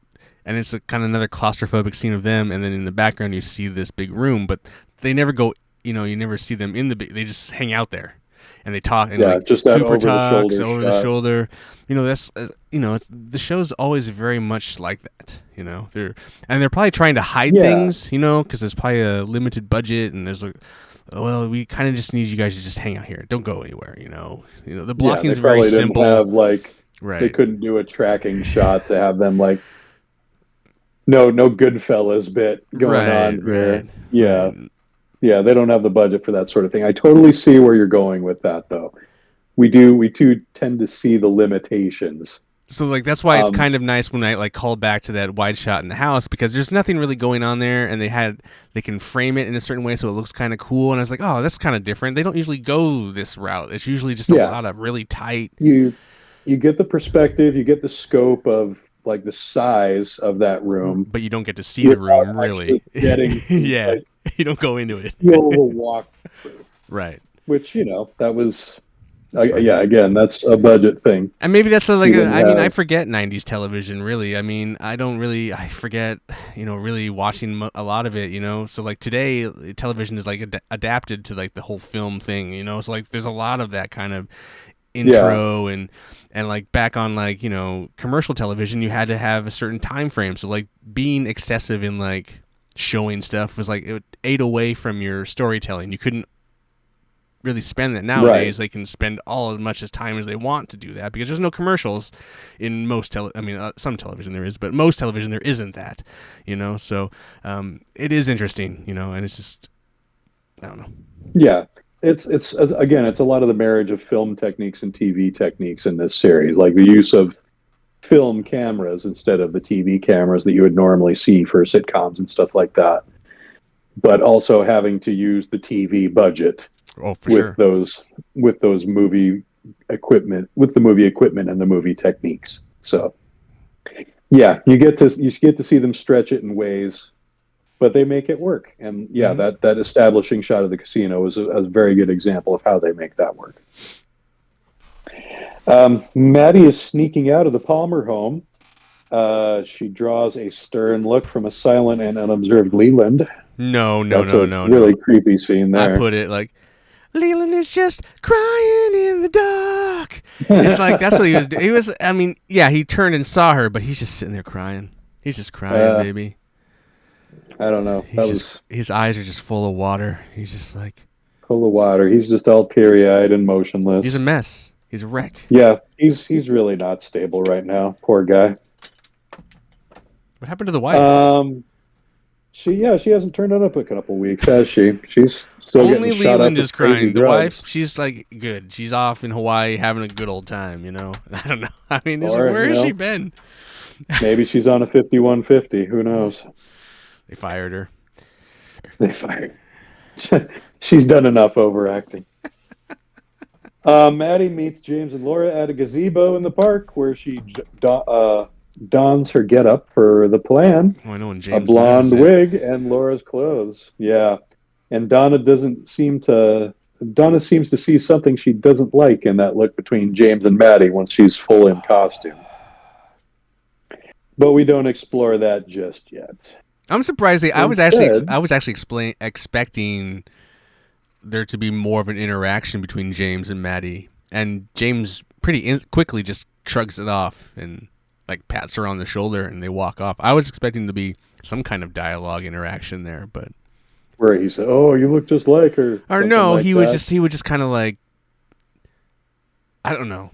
and it's a kind of another claustrophobic scene of them, and then in the background you see this big room, but they never go. You never see them in they just hang out there, and they talk. And Yeah, like just that Cooper over the talks shoulder over shot. the shoulder. That's the show's always very much like that. They're probably trying to hide things. Because there's probably a limited budget, and there's like, well, we kind of just need you guys to just hang out here. Don't go anywhere. The blocking is very simple. Right. They couldn't do a tracking shot to have them like no Goodfellas bit going on here. Right. Yeah. Right. Yeah, they don't have the budget for that sort of thing. I totally see where you're going with that, though. We too tend to see the limitations. So like that's why it's kind of nice when I like called back to that wide shot in the house, because there's nothing really going on there, and they can frame it in a certain way so it looks kind of cool. And I was like, oh, that's kind of different. They don't usually go this route. It's usually just a lot of really tight. You get the perspective, you get the scope of like the size of that room, but you don't get to see the room really. Yeah. You don't go into it. Feel the walk through. Right. Which, that was, again, that's a budget thing. And maybe that's I forget 90s television, really. I mean, I forget, really watching a lot of it, So, like, today, television is, like, adapted to, like, the whole film thing, So, like, there's a lot of that kind of intro and like back on like commercial television, you had to have a certain time frame, so like being excessive in like showing stuff was like it ate away from your storytelling. You couldn't really spend that. Nowadays they can spend as much as time as they want to do that because there's no commercials in most some television there is, but most television there isn't that, so it is interesting, and it's just I don't know. Yeah. It's again, it's a lot of the marriage of film techniques and TV techniques in this series, like the use of film cameras instead of the TV cameras that you would normally see for sitcoms and stuff like that. But also having to use the TV budget with those movie equipment, with the movie equipment and the movie techniques. So yeah, you get to see them stretch it in ways, but they make it work. And that establishing shot of the casino is a very good example of how they make that work. Maddie is sneaking out of the Palmer home. She draws a stern look from a silent and unobserved Leland. No. Really creepy scene there. I put it like, Leland is just crying in the dark. It's like, that's what he was doing. He was, he turned and saw her, but he's just sitting there crying. He's just crying, baby. I don't know. His eyes are just full of water. He's just like full of water. He's just all teary-eyed and motionless. He's a mess. He's a wreck. Yeah, he's really not stable right now. Poor guy. What happened to the wife? She hasn't turned on up a couple weeks, has she? She's still Only getting shot up Leland is with crazy crying. The drugs. wife, she's like good. She's off in Hawaii having a good old time. I don't know. I mean, it's like Or, where has she been? maybe she's on a 5150. Who knows? They fired her. They fired. She's done enough overacting. Maddie meets James and Laura at a gazebo in the park where she dons her getup for the plan. Oh, I know when A James loses blonde it. wig and Laura's clothes. Yeah. And Donna seems to see something she doesn't like in that look between James and Maddie once she's full in costume. But we don't explore that just yet. I'm surprised. I was Instead, actually expecting there to be more of an interaction between James and Maddie, and James quickly just shrugs it off and like pats her on the shoulder, and they walk off. I was expecting to be some kind of dialogue interaction there, but where he said, "Oh, you look just like her," or something no, like he that. would just kind of like, I don't know.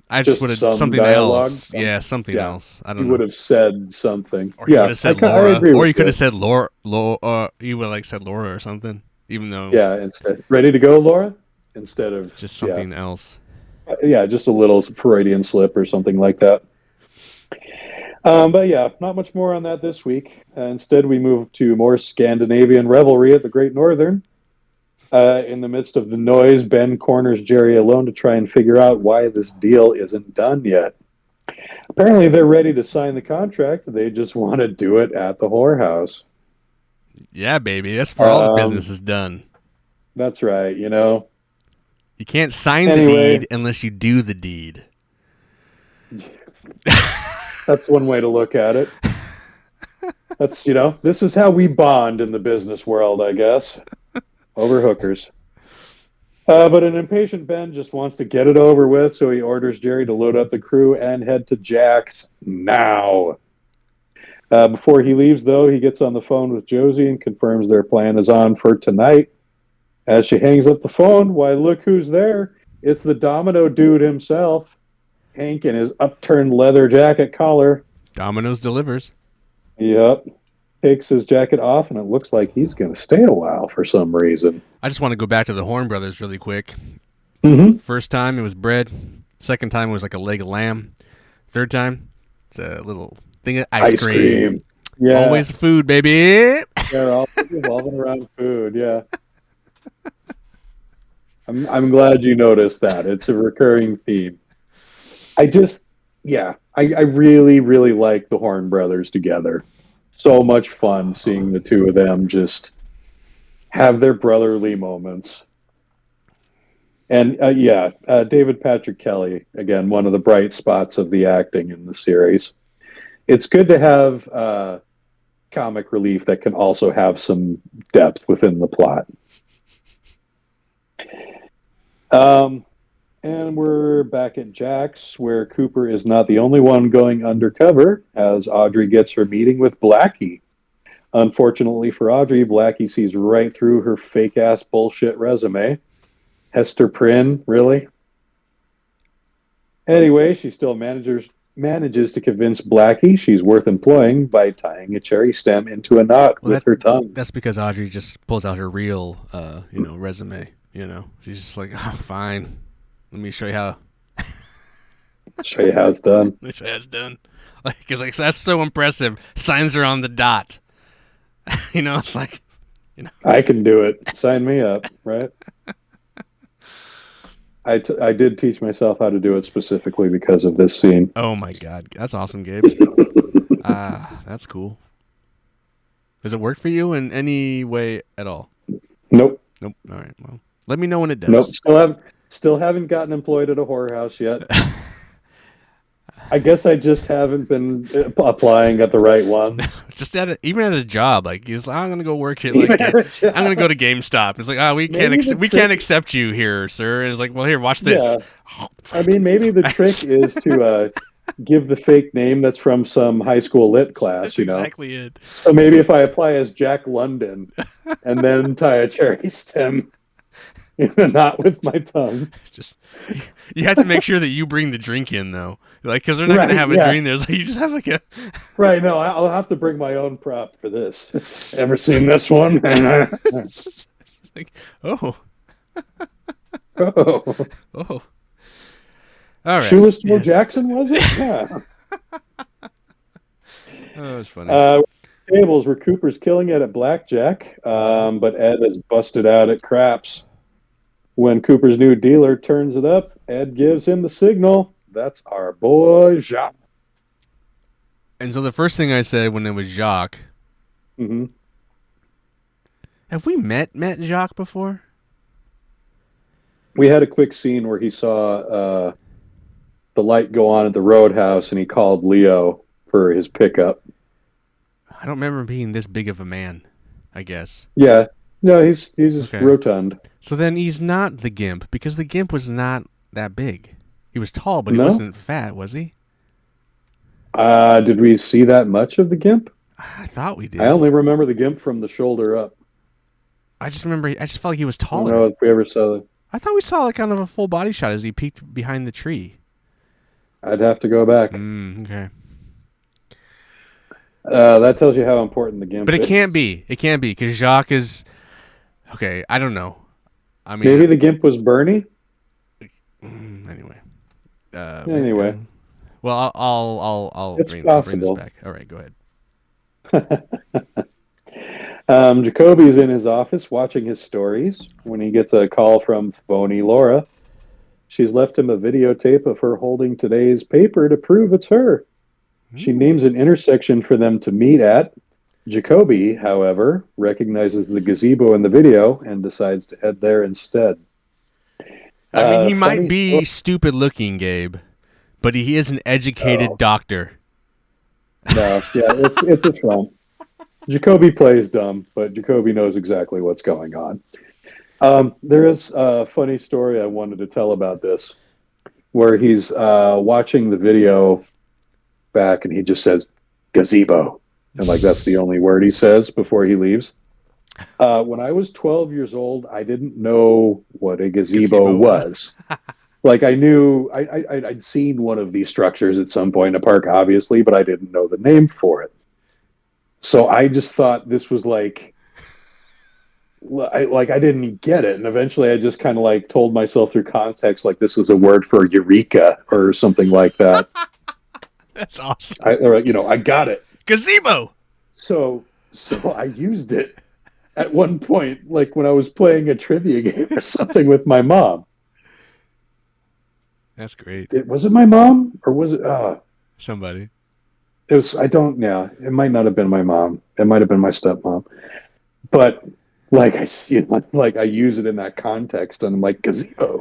I just Just would have some something dialogue. else. Yeah, something Yeah, else. I he don't would know. have said something. Or he would Yeah, have said I Laura, agree or with he could you. have said Laura. He would have like said Laura or something, even though Yeah, instead, ready to go, Laura? Instead of just something else. yeah, just a little Freudian slip or something like that. But yeah, not much more on that this week. Instead, we move to more Scandinavian revelry at the Great Northern. In the midst of the noise, Ben corners Jerry alone to try and figure out why this deal isn't done yet. Apparently, they're ready to sign the contract. They just want to do it at the whorehouse. Yeah, baby, that's where all the Um, business is done. that's right, You can't sign the Anyway, deed unless you do the deed. that's one way to look at it. That's, this is how we bond in the business world, I guess, over hookers. But an impatient Ben just wants to get it over with, so he orders Jerry to load up the crew and head to Jack's now. Before he leaves, though, he gets on the phone with Josie and confirms their plan is on for tonight. As she hangs up the phone, why, look who's there. It's the Domino dude himself, Hank in his upturned leather jacket collar. Domino's delivers. Yep. Takes his jacket off, and it looks like he's going to stay a while for some reason. I just want to go back to the Horn Brothers really quick. Mm-hmm. First time it was bread. Second time it was like a leg of lamb. Third time it's a little thing of ice cream. Yeah. Always food, baby. They're all revolving around food. Yeah. I'm glad you noticed that. It's a recurring theme. I really, really like the Horn Brothers together. So much fun seeing the two of them just have their brotherly moments. And David Patrick Kelly, again, one of the bright spots of the acting in the series. It's good to have comic relief that can also have some depth within the plot. And we're back at Jack's, where Cooper is not the only one going undercover, as Audrey gets her meeting with Blackie. Unfortunately for Audrey, Blackie sees right through her fake-ass bullshit resume. Hester Prynne, really? Anyway, she still manages to convince Blackie she's worth employing by tying a cherry stem into a knot with her tongue. That's because Audrey just pulls out her real, resume. She's just like, oh, fine. Let me show you how. Show you how it's done. Let me show you how it's done. Like, that's so impressive. Signs are on the dot. It's like, I can do it. Sign me up, right? I did teach myself how to do it specifically because of this scene. Oh my God, that's awesome, Gabe. That's cool. Does it work for you in any way at all? Nope. All right. Well, let me know when it does. Nope. Still haven't gotten employed at a whorehouse yet. I guess I just haven't been applying at the right ones. Just even at a job, like he's like, I'm gonna go work here. Like, I'm gonna go to GameStop. It's like, we can't accept you here, sir. And it's like, well, here, watch this. Yeah. I mean, maybe the trick is to give the fake name that's from some high school lit class. That's exactly it. So maybe if I apply as Jack London and then tie a cherry stem Not with my tongue. Just you have to make sure that you bring the drink in though, like because they're not gonna Right? have a Yeah. drink there. So you just have like a Right. No, I'll have to bring my own prop for this. Ever seen this one? like oh Oh, oh all right Shoeless Joe yes Jackson was it? Yeah. oh it's funny. Uh, Tables where Cooper's killing it at blackjack, but Ed is busted out at craps. When Cooper's new dealer turns it up, Ed gives him the signal. That's our boy Jacques. And so the first thing I said when it was Jacques, Mm-hmm. have we met Jacques before? We had a quick scene where he saw the light go on at the roadhouse, and he called Leo for his pickup. I don't remember him being this big of a man. I guess. Yeah, no, he's just Okay. rotund. So then he's not the Gimp because the Gimp was not that big. He was tall, but he No, wasn't fat, was he? did we see that much of the Gimp? I thought we I did. only remember the Gimp from the shoulder up. I just remember. I just felt like he was I don't know taller. if we ever saw it. I thought we saw like kind of a full body shot as he peeked behind the tree. I'd have to go back. Okay. That tells you how important the Gimp But it is. can't be. It can't be because Jacques is. Okay, I don't know. I mean, Maybe the Gimp was Bernie. anyway. Anyway, Well, I'll it's bring this possible. back. All right, go ahead. Jacoby's in his office watching his stories when he gets a call from phony Laura. She's left him a videotape of her holding today's paper to prove it's her. She names an intersection for them to meet at. Jacoby, however, recognizes the gazebo in the video and decides to head there instead. I mean, he might Funny be stupid looking, Gabe, but he is an educated doctor. No, yeah, it's a front. Jacoby plays dumb, but Jacoby knows exactly what's going on. There is a funny story I wanted to tell about this, where he's watching the video back and he just says gazebo, and like that's the only word he says before he leaves. When I was 12 years old, I didn't know what a gazebo was. Like I knew I'd seen one of these structures at some point in a park, obviously, but I didn't know the name for it. So I just thought this was like I didn't get it, and eventually I just kind of like told myself through context like this was a word for eureka or something like that. That's awesome. I got it. Gazebo. So I used it at one point, like when I was playing a trivia game or something with my mom. That's great. Was it my mom or was it Somebody. it was I don't yeah, it might not have been my mom. It might have been my stepmom. But like I use it in that context and I'm like gazebo.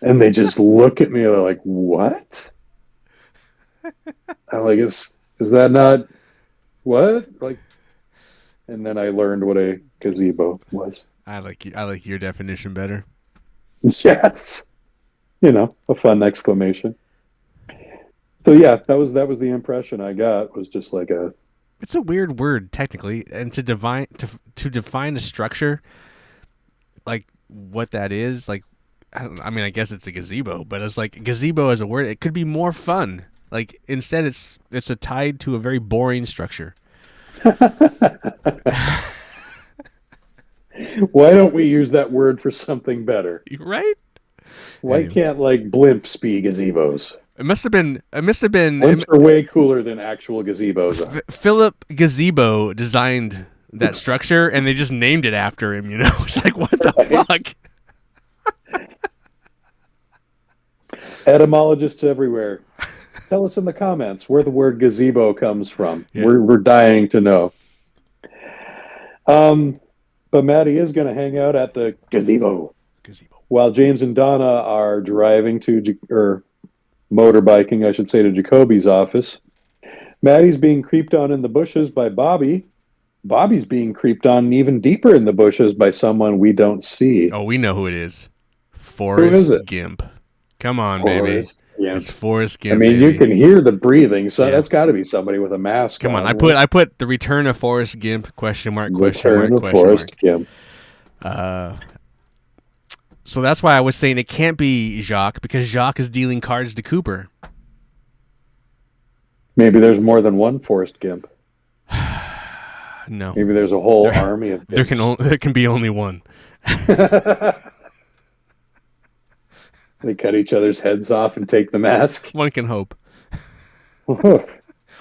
And they just look at me and they're like, "What?" I'm like, "Is that not what?" Like, and then I learned what a gazebo was. I like your definition better. Yes. A fun exclamation. So yeah, that was the impression I got, was just like a It's a weird word technically, and to define a structure, like what that is, like I mean, I guess it's a gazebo, but it's like gazebo as a word, it could be more fun. Like instead, it's a tied to a very boring structure. Why don't we use that word for something better? Right? Why Anyway. can't like blimps be gazebos? It must have been. Blimps are way cooler than actual gazebos are. Philip Gazebo designed that structure, and they just named it after him. It's like what the fuck. Etymologists everywhere, tell us in the comments where the word gazebo comes from. Yeah. We're dying to know. But Maddie is going to hang out at the gazebo while James and Donna are driving or motorbiking, I should say, to Jacoby's office. Maddie's being creeped on in the bushes by Bobby. Bobby's being creeped on even deeper in the bushes by someone we don't see. Oh, we know who it is. Forrest Gimp. Come on, baby. Gimp. It's Forrest Gimp. I mean, baby. you can hear the breathing, so that's got to be somebody with a mask. Come on, on. I put the return of Forrest Gimp ? Question mark? Return of Forrest Gimp. So that's why I was saying it can't be Jacques, because Jacques is dealing cards to Cooper. Maybe there's more than one Forrest Gimp. No. Maybe there's a whole army of Gimps. There can be only one. They cut each other's heads off and take the mask. One can hope. Hey,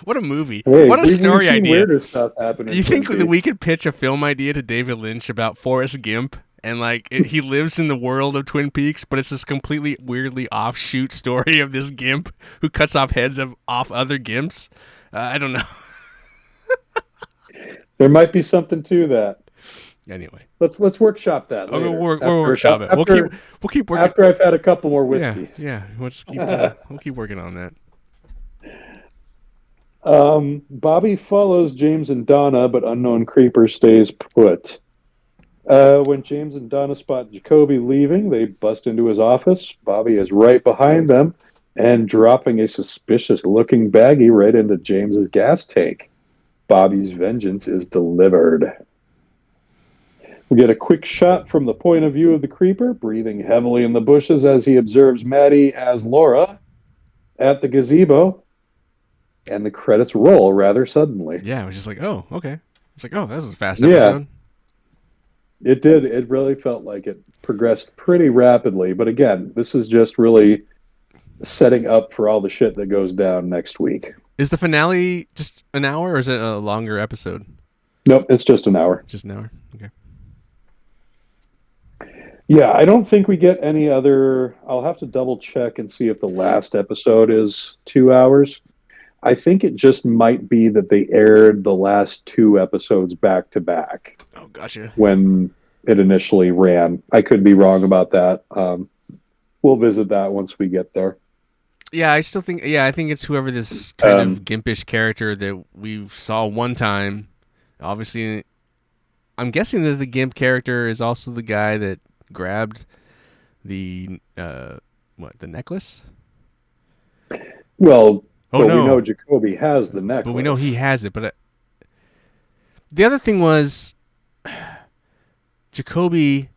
What a movie. we've What a story seen idea. weirder stuff happen in You Twin think that Peaks. we could pitch a film idea to David Lynch about Forrest Gimp? And he lives in the world of Twin Peaks, but it's this completely weirdly offshoot story of this Gimp who cuts off heads off other Gimps. I don't know. There might be something to that. Anyway, Let's workshop that later. we'll workshop it. We'll keep working. After I've had a couple more whiskeys. Yeah. We'll just keep we'll keep working on that. Bobby follows James and Donna, but unknown creeper stays put. When James and Donna spot Jacoby leaving, they bust into his office. Bobby is right behind them and dropping a suspicious-looking baggie right into James's gas tank. Bobby's vengeance is delivered. We get a quick shot from the point of view of the creeper, breathing heavily in the bushes as he observes Maddie as Laura at the gazebo. And the credits roll rather suddenly. Yeah, it was just like, oh, okay. It's like, oh, this is a fast episode. It did. It really felt like it progressed pretty rapidly. But again, this is just really setting up for all the shit that goes down next week. Is the finale just an hour, or is it a longer episode? Nope, it's just an hour. Just an hour? Okay. Yeah, I don't think we get any other... I'll have to double check and see if the last episode is 2 hours. I think it just might be that they aired the last 2 episodes back to back. Oh, gotcha. When it initially ran. I could be wrong about that. We'll visit that once we get there. Yeah, I think it's whoever this kind of gimpish character that we saw one time. Obviously, I'm guessing that the Gimp character is also the guy that grabbed the necklace? Well, we know Jacoby has the necklace. But we know he has it. But the other thing was Jacoby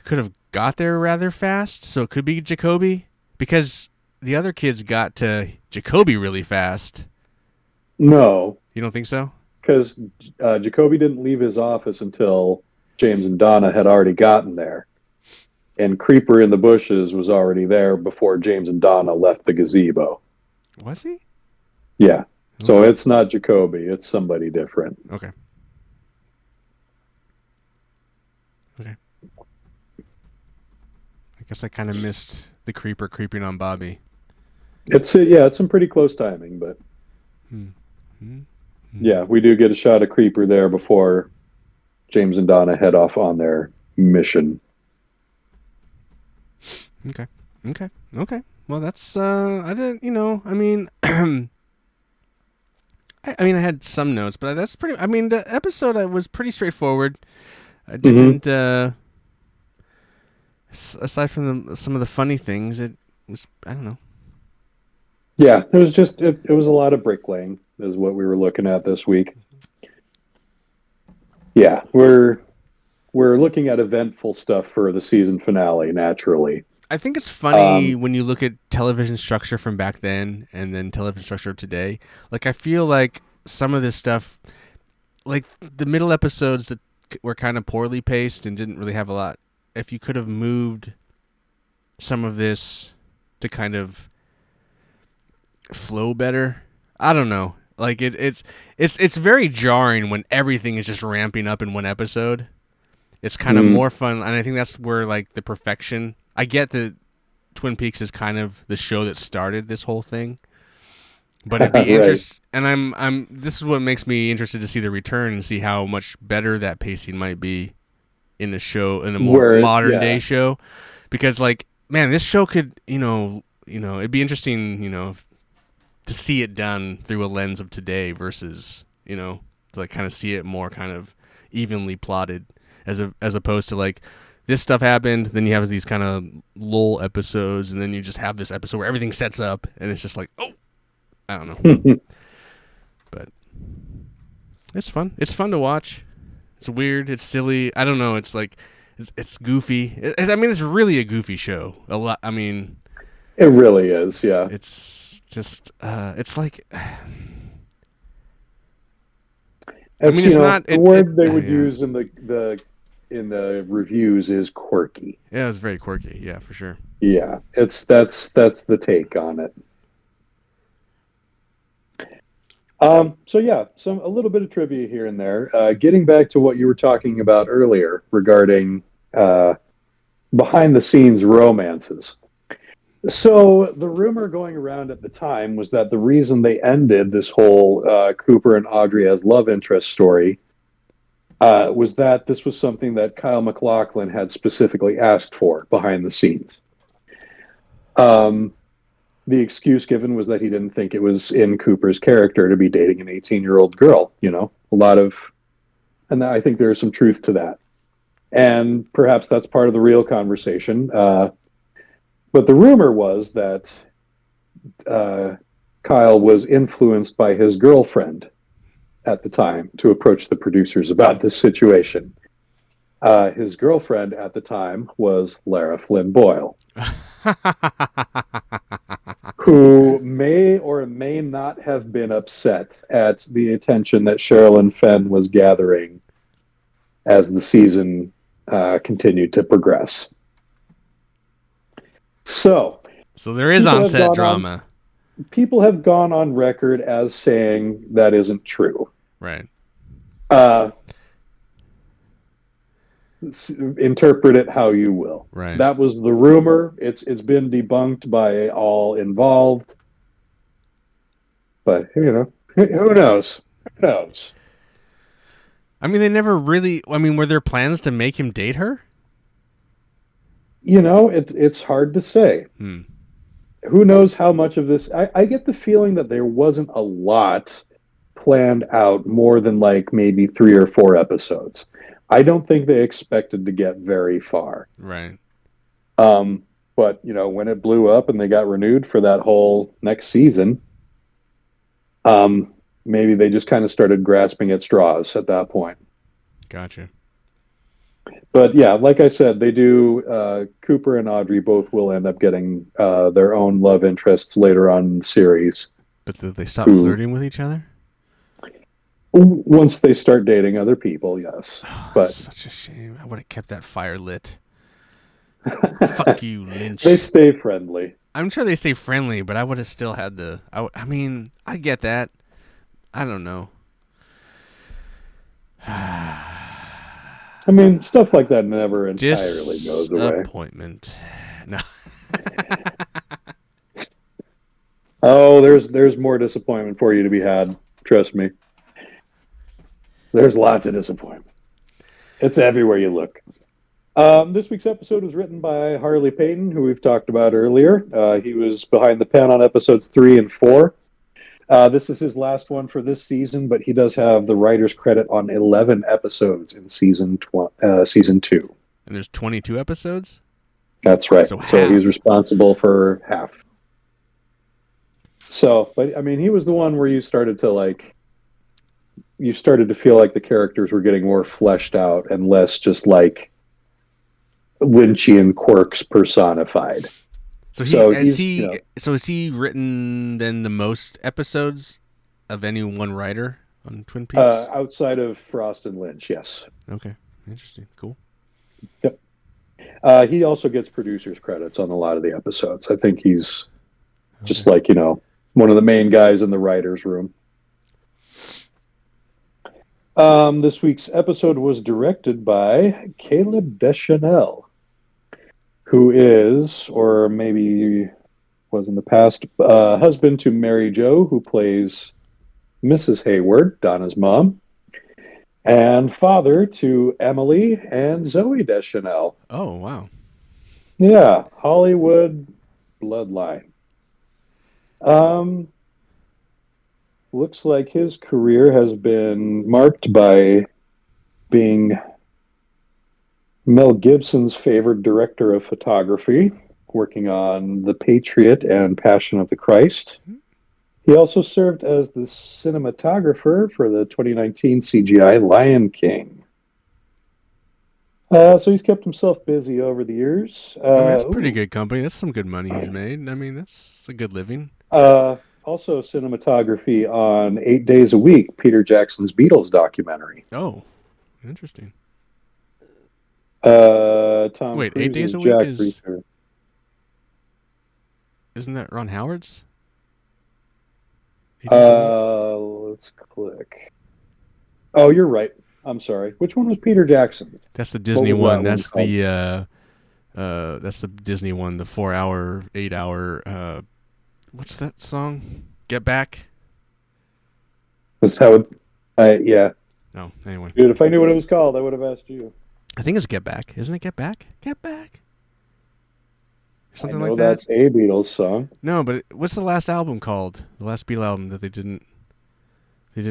could have got there rather fast, so it could be Jacoby, because the other kids got to Jacoby really fast. No. You don't think so? Because Jacoby didn't leave his office until James and Donna had already gotten there. And Creeper in the bushes was already there before James and Donna left the gazebo. Was he? Yeah. Okay. So it's not Jacoby. It's somebody different. Okay. I guess I kind of missed the Creeper creeping on Bobby. It's some pretty close timing, but yeah, we do get a shot of Creeper there before James and Donna head off on their mission. Okay. Well, that's I didn't, I mean, I had some notes, but that's pretty. I mean, the episode was pretty straightforward. I didn't. Aside from some of the funny things, it was, I don't know. Yeah, it was just it was a lot of bricklaying is what we were looking at this week. Yeah, we're looking at eventful stuff for the season finale, naturally. I think it's funny when you look at television structure from back then and then television structure of today. Like, I feel like some of this stuff, like the middle episodes that were kind of poorly paced and didn't really have a lot. If you could have moved some of this to kind of flow better, I don't know. Like it's very jarring when everything is just ramping up in one episode. It's kind of more fun, and I think that's where like the perfection. I get that Twin Peaks is kind of the show that started this whole thing, but it'd be interesting. And I'm. This is what makes me interested to see the return and see how much better that pacing might be in a show, in a more modern day show, because like, man, this show could, it'd be interesting, to see it done through a lens of today versus, to like kind of see it more kind of evenly plotted as opposed to like this stuff happened, then you have these kind of lull episodes, and then you just have this episode where everything sets up and it's just like, oh, I don't know. But it's fun. It's fun to watch. It's weird. It's silly. I don't know. It's like it's goofy. I mean, it's really a goofy show. A lot. I mean, It really is, yeah. it's just. It's like. I As mean, you it's know, not. the It. word they would Yeah. use in the reviews is quirky. Yeah, it's very quirky. Yeah, for sure. Yeah, that's the take on it. So yeah, a little bit of trivia here and there. Getting back to what you were talking about earlier regarding uh, behind the scenes romances. So the rumor going around at the time was that the reason they ended this whole Cooper and Audrey as love interest story was that this was something that Kyle MacLachlan had specifically asked for behind the scenes. Um, the excuse given was that he didn't think it was in Cooper's character to be dating an 18-year-old girl. You know, a lot of, and I think there's some truth to that. And perhaps that's part of the real conversation. But the rumor was that uh, Kyle was influenced by his girlfriend at the time to approach the producers about this situation. His girlfriend at the time was Lara Flynn Boyle, who may or may not have been upset at the attention that Sherilyn Fenn was gathering as the season continued to progress. So So there is people have on-set gone on drama. people have gone on record as saying that isn't true. Right. Uh, Interpret it how you will. Right. That was the rumor. It's been debunked by all involved. But you know, who knows? Who knows? I mean, they never really. I mean, were there plans to make him date her? You know, it's hard to say. Hmm. Who knows how much of this? I get the feeling that there wasn't a lot planned out more than like maybe 3 or 4 episodes. I don't think they expected to get very far. Right. Um, but you know, when it blew up and they got renewed for that whole next season, maybe they just kind of started grasping at straws at that point. Gotcha. But yeah, like I said, they do. Cooper and Audrey both will end up getting their own love interests later on in the series. But did they stop Who, flirting with each other? once they start dating other people, yes. Oh, that's But such a shame. I would have kept that fire lit. Fuck you, they Lynch. stay friendly. I'm sure they stay friendly, but I would have still had the. I mean, I get that. I don't know. I mean, stuff like that never entirely goes away. Disappointment. No. Oh, there's more disappointment for you to be had. Trust me. There's lots of disappointment. It's everywhere you look. This week's episode was written by Harley Payton, who we've talked about earlier. He was behind the pen on episodes 3 and 4. This is his last one for this season, but he does have the writer's credit on 11 episodes in season 2. And there's 22 episodes? That's right. So So he's half. responsible for half. So, but I mean, he was the one where you started to feel like the characters were getting more fleshed out and less just like Lynchian quirks personified. So he's, you know, is he written then the most episodes of any one writer on Twin Peaks? outside of Frost and Lynch, yes. Okay. Interesting. Cool. Yep. He also gets producer's credits on a lot of the episodes. I think he's just like, you know, one of the main guys in the writer's room. This week's episode was directed by Caleb Deschanel, who is, or maybe was in the past, husband to Mary Jo, who plays Mrs. Hayward, Donna's mom, and father to Emily and Zoe Deschanel. Oh, wow. Yeah, Hollywood bloodline. Looks like his career has been marked by being Mel Gibson's favorite director of photography, working on The Patriot and Passion of the Christ. He also served as the cinematographer for the 2019 CGI Lion King. So he's kept himself busy over the years. I mean, that's pretty good company. That's some good money he's made. I mean, that's a good living. Also cinematography on 8 Days a Week, Peter Jackson's Beatles documentary. Oh, interesting. Tom Wait, 8 Cruise days as a week Jack is Reacher. isn't that Ron Howard's? 8 days a week. Let's click. Oh, you're right. I'm sorry. Which one was Peter Jackson? That's the What Disney was one. that one called? That's the Disney one. The 4 hour, 8 hour. What's that song? Get Back. That's how it. Yeah, Oh, anyway, dude. If I knew what it was called, I would have asked you. I think it's Get Back. Isn't it Get Back? Get Back. Or I something like know that. that's a Beatles song. No, but what's the last album called? The last Beatle album that they didn't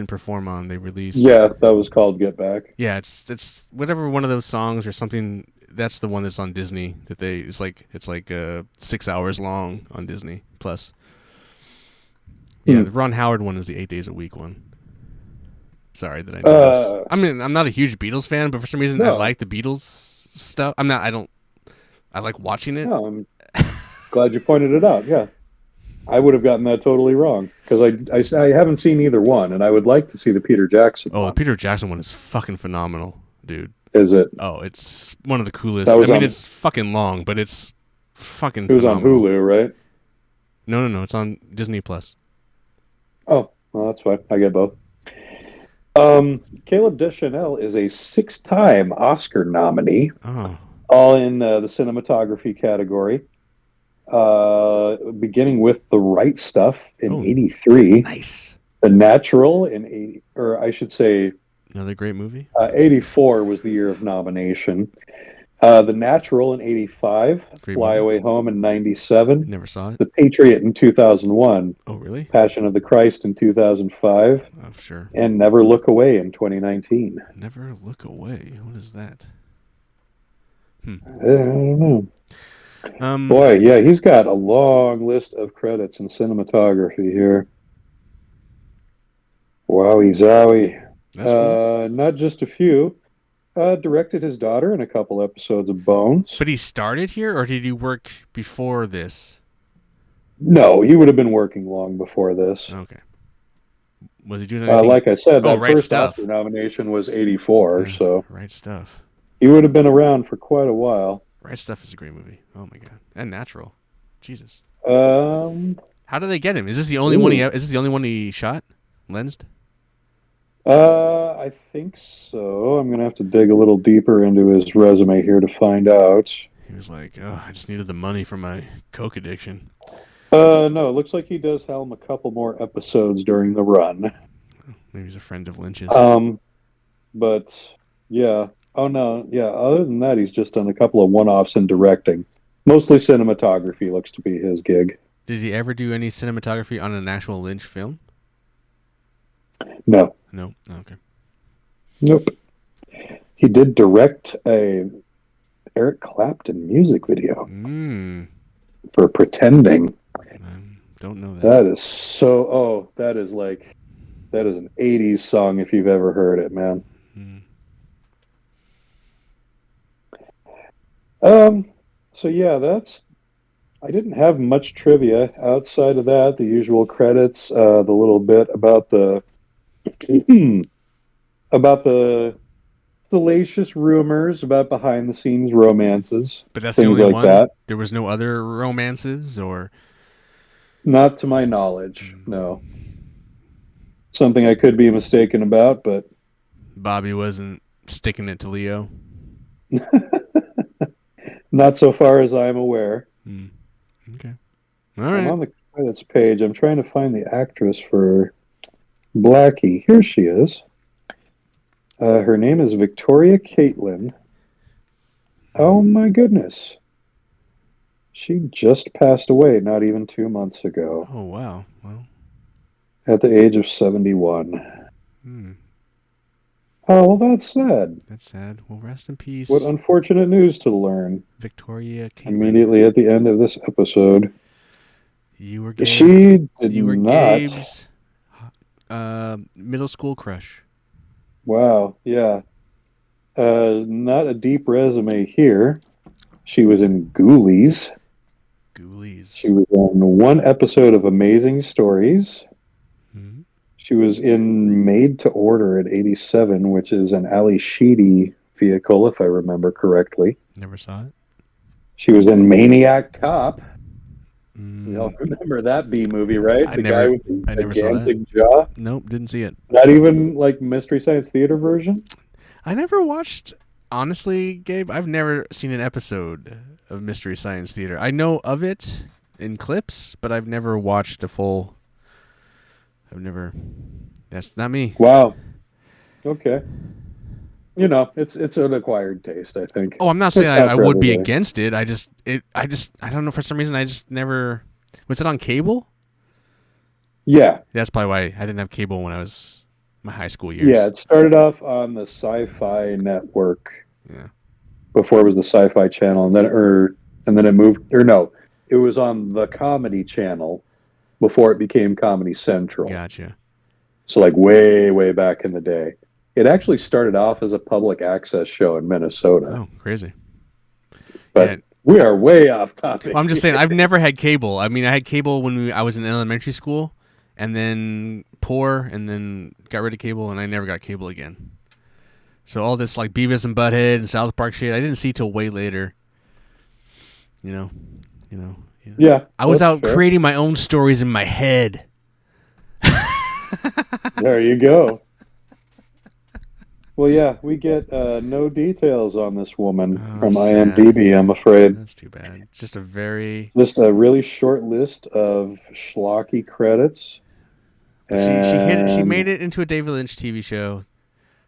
perform on. They released. Yeah, that was called Get Back. Yeah, it's whatever one of those songs or something. That's the one that's on Disney. It's like 6 hours long on Disney Plus. Yeah, Hmm. the Ron Howard one is the 8 days a week one. Sorry that I know this. Uh, I mean, I'm not a huge Beatles fan, but for some reason I no, like the Beatles stuff. I'm not. I don't. I like watching it. no. I'm glad you pointed it out. Yeah, I would have gotten that totally wrong because I haven't seen either one, and I would like to see the Peter Jackson Oh, the one. Peter Jackson one is fucking phenomenal, dude. Is it? Oh, it's one of the coolest. That I was mean, on. it's fucking long, but it's fucking It was on phenomenal. Hulu, right? No, no, no. It's on Disney Plus. Oh, well, that's fine. I get both. Caleb Deschanel is a six-time Oscar nominee, Oh, all in the cinematography category. Beginning with The Right Stuff in oh, '83, nice. The Natural in '80, or I should say, Another great movie. '84 was the year of nomination. The Natural in '85, Great Fly movie. Away Home in '97, Never saw it. The Patriot in 2001, Oh, really? Passion of the Christ in 2005, Oh, sure. and Never Look Away in 2019. Never look away. What is that? Hmm. I don't know. Um. Boy, yeah, he's got a long list of credits in cinematography here. Wowie zowie. That's cool. Not just a few. Directed his daughter in a couple episodes of Bones. But he started here, or did he work before this? No, he would have been working long before this. Okay. Was he doing anything? Like I said, Oh, that right first Oscar stuff. nomination was '84, so Right stuff. he would have been around for quite a while. Right stuff is a great movie. Oh my god. And Natural. Jesus. Um, How do they get him? Is this the only one he? ooh, Is this the only one he shot? Lensed? I think so. I'm gonna have to dig a little deeper into his resume here to find out. He was like, oh, I just needed the money for my coke addiction. No, it looks like he does helm a couple more episodes during the run. Maybe he's a friend of Lynch's. Um, but yeah. Oh no, yeah. Other than that, he's just done a couple of one-offs in directing. Mostly cinematography looks to be his gig. Did he ever do any cinematography on an actual Lynch film? No, No. Oh, okay. nope. He did direct a Eric Clapton music video Hmm. for "Pretending." Don't know that. That is so. Oh, that is like that is an '80s song if you've ever heard it, man. Hmm. Um. So yeah, that's. I didn't have much trivia outside of that. The usual credits, the little bit about the about the salacious rumors about behind the scenes romances, But that's the things only like one. that. There was no other romances, or Not to my knowledge, no. mm, Something I could be mistaken about, but Bobby wasn't sticking it to Leo. not so far as I'm aware. Hmm. Okay. All I'm right. on the credits page. I'm trying to find the actress for Blackie. Here she is. Her name is Victoria Caitlin. Oh my goodness. She just passed away not even 2 months ago Oh wow. Well. at the age of 71. Hmm. Oh, well, that's sad. That's sad. Well, rest in What peace, unfortunate news to learn Victoria Caitlin. immediately at the end of this episode. You were Gabe. She did You were not. Gabe's middle school crush. Wow. Yeah. Not a deep resume here. She was in Ghoulies. Ghoulies. She was on one episode of Amazing Stories. Mm-hmm. She was in Made to Order at 87, which is an Ali Sheedy vehicle, if I remember correctly. Never saw it. She was in Maniac Cop. We all Mm, remember that B movie, right? I The guy never, with the I never saw that. gigantic jaw. Nope, didn't see it. Not even like Mystery Science Theater version. I never watched. Honestly, Gabe, I've never seen an episode of Mystery Science Theater. I know of it in clips, but I've never watched a full. I've never. That's not me. Wow. Okay. It's an acquired taste, I think. Oh, I'm not saying It's not I for would be everybody. against it. I don't know, for some reason I just never. Was it on cable? Yeah. That's probably why I didn't have cable when I was my high school Yeah, years. it started off on the Sci-Fi Network Yeah. before it was the Sci-Fi Channel, and then it moved, or no, it was on the Comedy Channel before it became Comedy Central. Gotcha. So like way, way back in the day. It actually started off as a public access show in Minnesota, Oh, crazy. Yeah. but we are way off Well, I'm topic just saying, here. I've never had cable. I mean, I had cable when I was in elementary school, and then poor, and then got rid of cable, and I never got cable again. So all this like Beavis and Butthead and South Park shit, I didn't see till way later. You know, you know. Yeah. Yeah, I was that's out fair. creating my own stories in my head. There you go. Well, yeah, we get no details on this woman Oh, from sad. IMDb, I'm afraid. That's too bad. Just a very. Just a really short list of schlocky credits, But she hit it. She and made it into a David Lynch TV show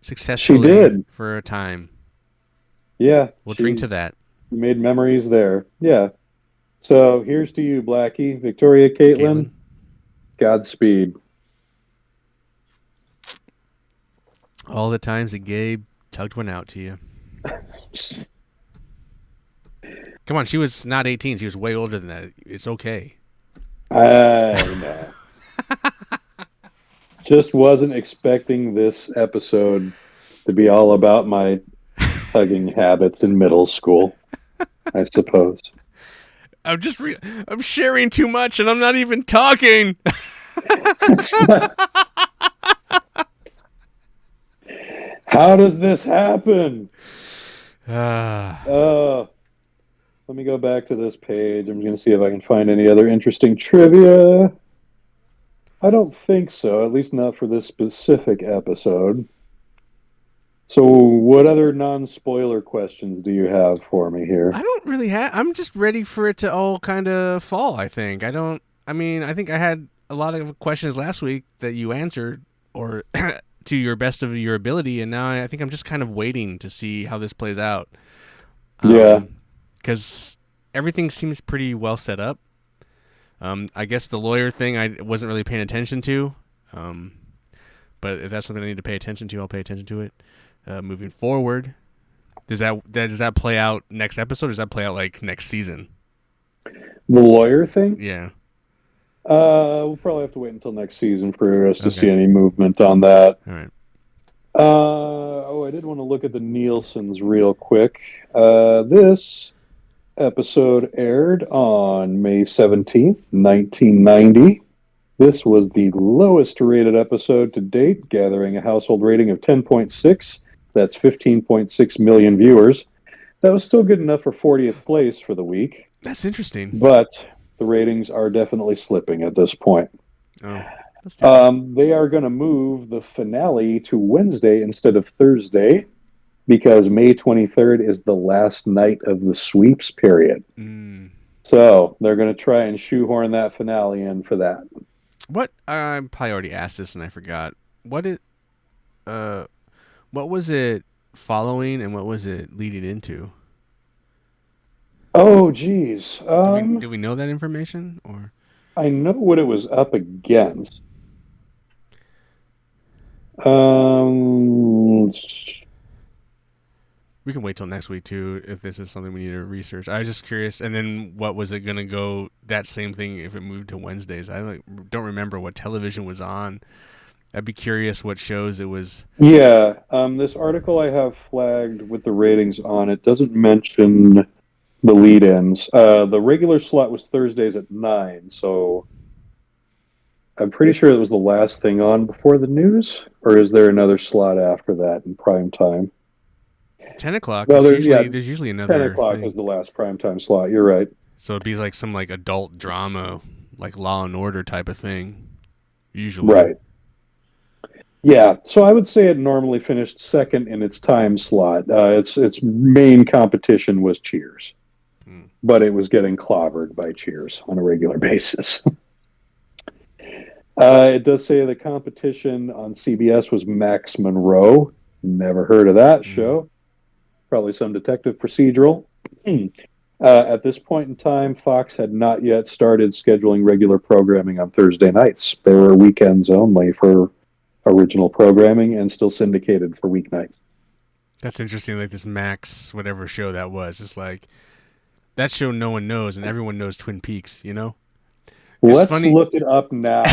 she successfully did. for a time. Yeah, We'll drink to she that. made memories there. Yeah. So here's to you, Blackie. Victoria Caitlin, Caitlin, Godspeed. all the times that Gabe tugged one out to you. Come on, she was not 18. She was way older than that. It's okay. I know. Just wasn't expecting this episode to be all about my tugging habits in middle school, I suppose. I'm sharing too much, and I'm not even talking. How does this happen? Ah, Let me go back to this page. I'm going to see if I can find any other interesting trivia. I don't think so, at least not for this specific episode. So, what other non-spoiler questions do you have for me here? I don't really have. I'm just ready for it to all kind of fall. I think. I don't. I mean, I think I had a lot of questions last week that you answered, or to your best of your ability, and now I think I'm just kind of waiting to see how this plays out. Yeah, Because everything seems pretty well set up. I guess the lawyer thing I wasn't really paying attention to. But if that's something I need to pay attention to, I'll pay attention to it. Moving forward, does that play out next episode? Or does that play out like next season? the lawyer thing. Yeah. We'll probably have to wait until next season for us to see Okay. any movement on that. All right. I did want to look at the Nielsen's real quick. This episode aired on May 17th, 1990. This was the lowest rated episode to date, gathering a household rating of 10.6. That's 15.6 million viewers. That was still good enough for 40th place for the week, That's interesting. but the ratings are definitely slipping at this point. Oh, that's too bad. They are going to move the finale to Wednesday instead of Thursday because May 23rd is the last night of the sweeps period. Mm. So they're going to try and shoehorn that finale in for that. What I probably already asked this and I forgot. What was it following and what was it leading into? Oh, geez. Do we know that information or? I know what it was up against. Um, We can wait till next week too if this is something we need to research. I was just curious. And then what was it gonna go that same thing if it moved to Wednesdays? I don't remember what television was on I'd be curious what shows it was. Yeah, this article I have flagged with the ratings on it doesn't mention the lead-ins. The regular slot was Thursdays at 9, so I'm pretty sure it was the last thing on before the news, or is there another slot after that in prime time? 10 o'clock. No, It's usually yeah, there's usually 10 another o'clock is thing. the last prime time slot. You're right. So it'd be like some like adult drama, like Law and Order type of thing. Usually. Right. Yeah, so I would say it normally finished second in its time slot. Its main competition was Cheers, Hmm. but it was getting clobbered by Cheers on a regular basis. It does say the competition on CBS was Max Monroe. Never heard of that Hmm. show. Probably some detective procedural. At this point in time, Fox had not yet started scheduling regular programming on Thursday nights. They were weekends only for original programming and still syndicated for weeknights. That's interesting. Like this Max, whatever show that was. It's like that show no one knows, and everyone knows Twin Peaks. You know, it's Let's funny. look it up now.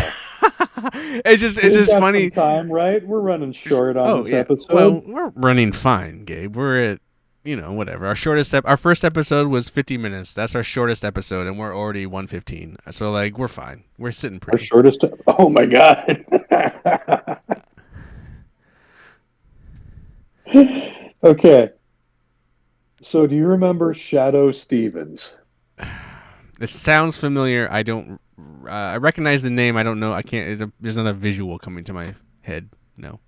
It's We've just got some funny. time, right? We're running short on Oh this yeah. episode. Well, we're running fine, Gabe. We're at whatever. Our first episode was 50 minutes. That's our shortest episode, and we're already 115. So like we're fine. We're sitting Our pretty. shortest. Oh my god. Okay. So, do you remember Shadow Stevens? It sounds familiar. I don't. I recognize the name. I don't know. I can't. There's not a visual coming to my head. No.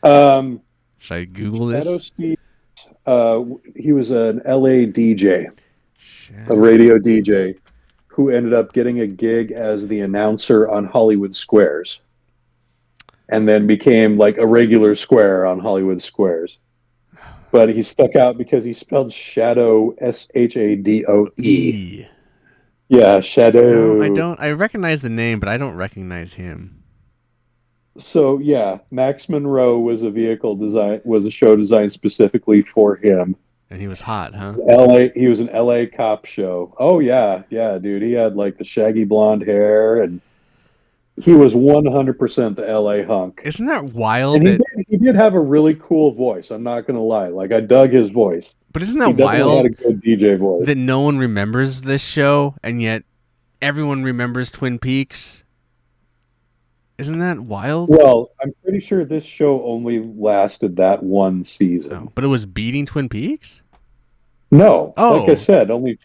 Um, Should I Google Shadow this? Stevens. He was an LA DJ, a Shadow. radio DJ, who ended up getting a gig as the announcer on Hollywood Squares, and then became like a regular square on Hollywood Squares. But he stuck out because he spelled shadow Shadoe. E. Yeah, No, I shadow. don't. I recognize the name, but I don't recognize him. So yeah, Max Monroe was a show designed specifically for him. And he was hot, huh? LA, he was an LA cop show. Oh yeah, yeah, dude. He had like the shaggy blonde hair, and he was 100% the LA hunk. Isn't that And wild that? he did have a really cool voice. I'm not gonna lie. Like I dug his voice. But isn't He that definitely had a wild good DJ voice. that no one remembers this show, and yet everyone remembers Twin Peaks? Isn't that wild? Well, I'm pretty sure this show only lasted that one Oh, season. but it was beating Twin Peaks. No, like I Oh, said, only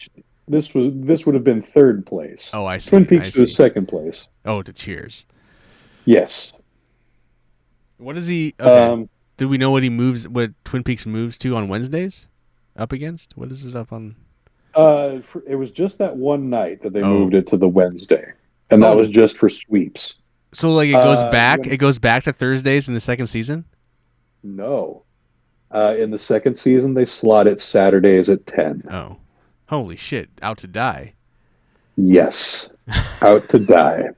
this would have been third place. oh, I Twin see. I Peaks was see. second place. Oh, to Cheers. Yes. What is he? Okay. Um, Do we know what he moves? What Twin Peaks moves to on Wednesdays? Up against? What is it up on? it was just that one night that they Oh, moved it to the Wednesday, and that was oh. just for sweeps. So like it goes back. When It goes back to Thursdays in the second season. no, in the second season they slot it Saturdays at 10. Oh, holy shit! Out to die Yes, out to die.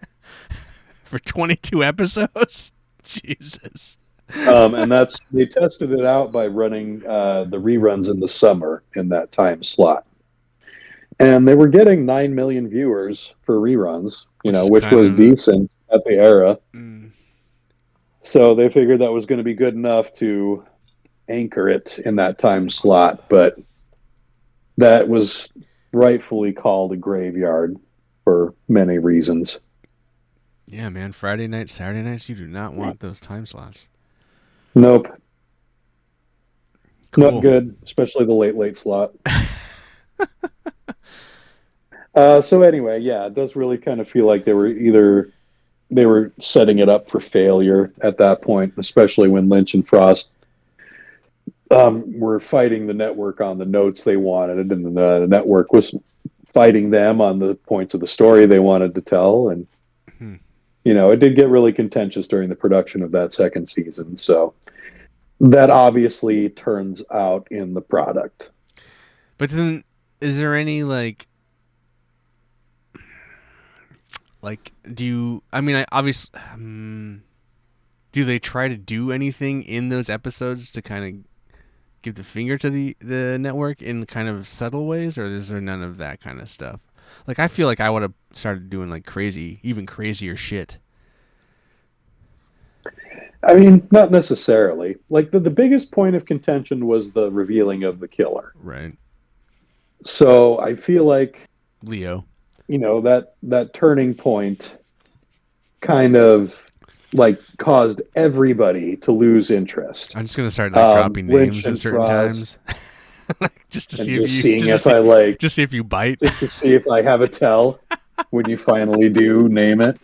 for 22 episodes. Jesus. And that's they tested it out by running the reruns in the summer in that time slot, and they were getting 9 million viewers for reruns. Which is Which kind was of. decent at the era. Mm, So they figured that was going to be good enough to anchor it in that time slot, but that was rightfully called a graveyard for many reasons. yeah, man. Friday nights, Saturday nights. You do not want those time slots. Nope, not Cool. good, especially the late slot. So anyway, yeah, it does really kind of feel like they were setting it up for failure at that point, especially when Lynch and Frost were fighting the network on the notes they wanted, and the network was fighting them on the points of the story they wanted to tell. And Hmm. it did get really contentious during the production of that second season. So that obviously turns out in the product. But then, is there any do you? I mean, I obviously. Do they try to do anything in those episodes to kind of give the finger to the network in kind of subtle ways, or is there none of that kind of stuff? Like, I feel like I would have started doing like crazy, even crazier shit. I mean, not necessarily. Like the biggest point of contention was the revealing of the killer. Right. So I feel like, Leo. that turning point kind of like caused everybody to lose interest. I'm just gonna start like dropping Lynch names at and certain Frost, times, like, just to see and if just you seeing if I like, just see if you bite. just to see if I have a tell when you finally do name it.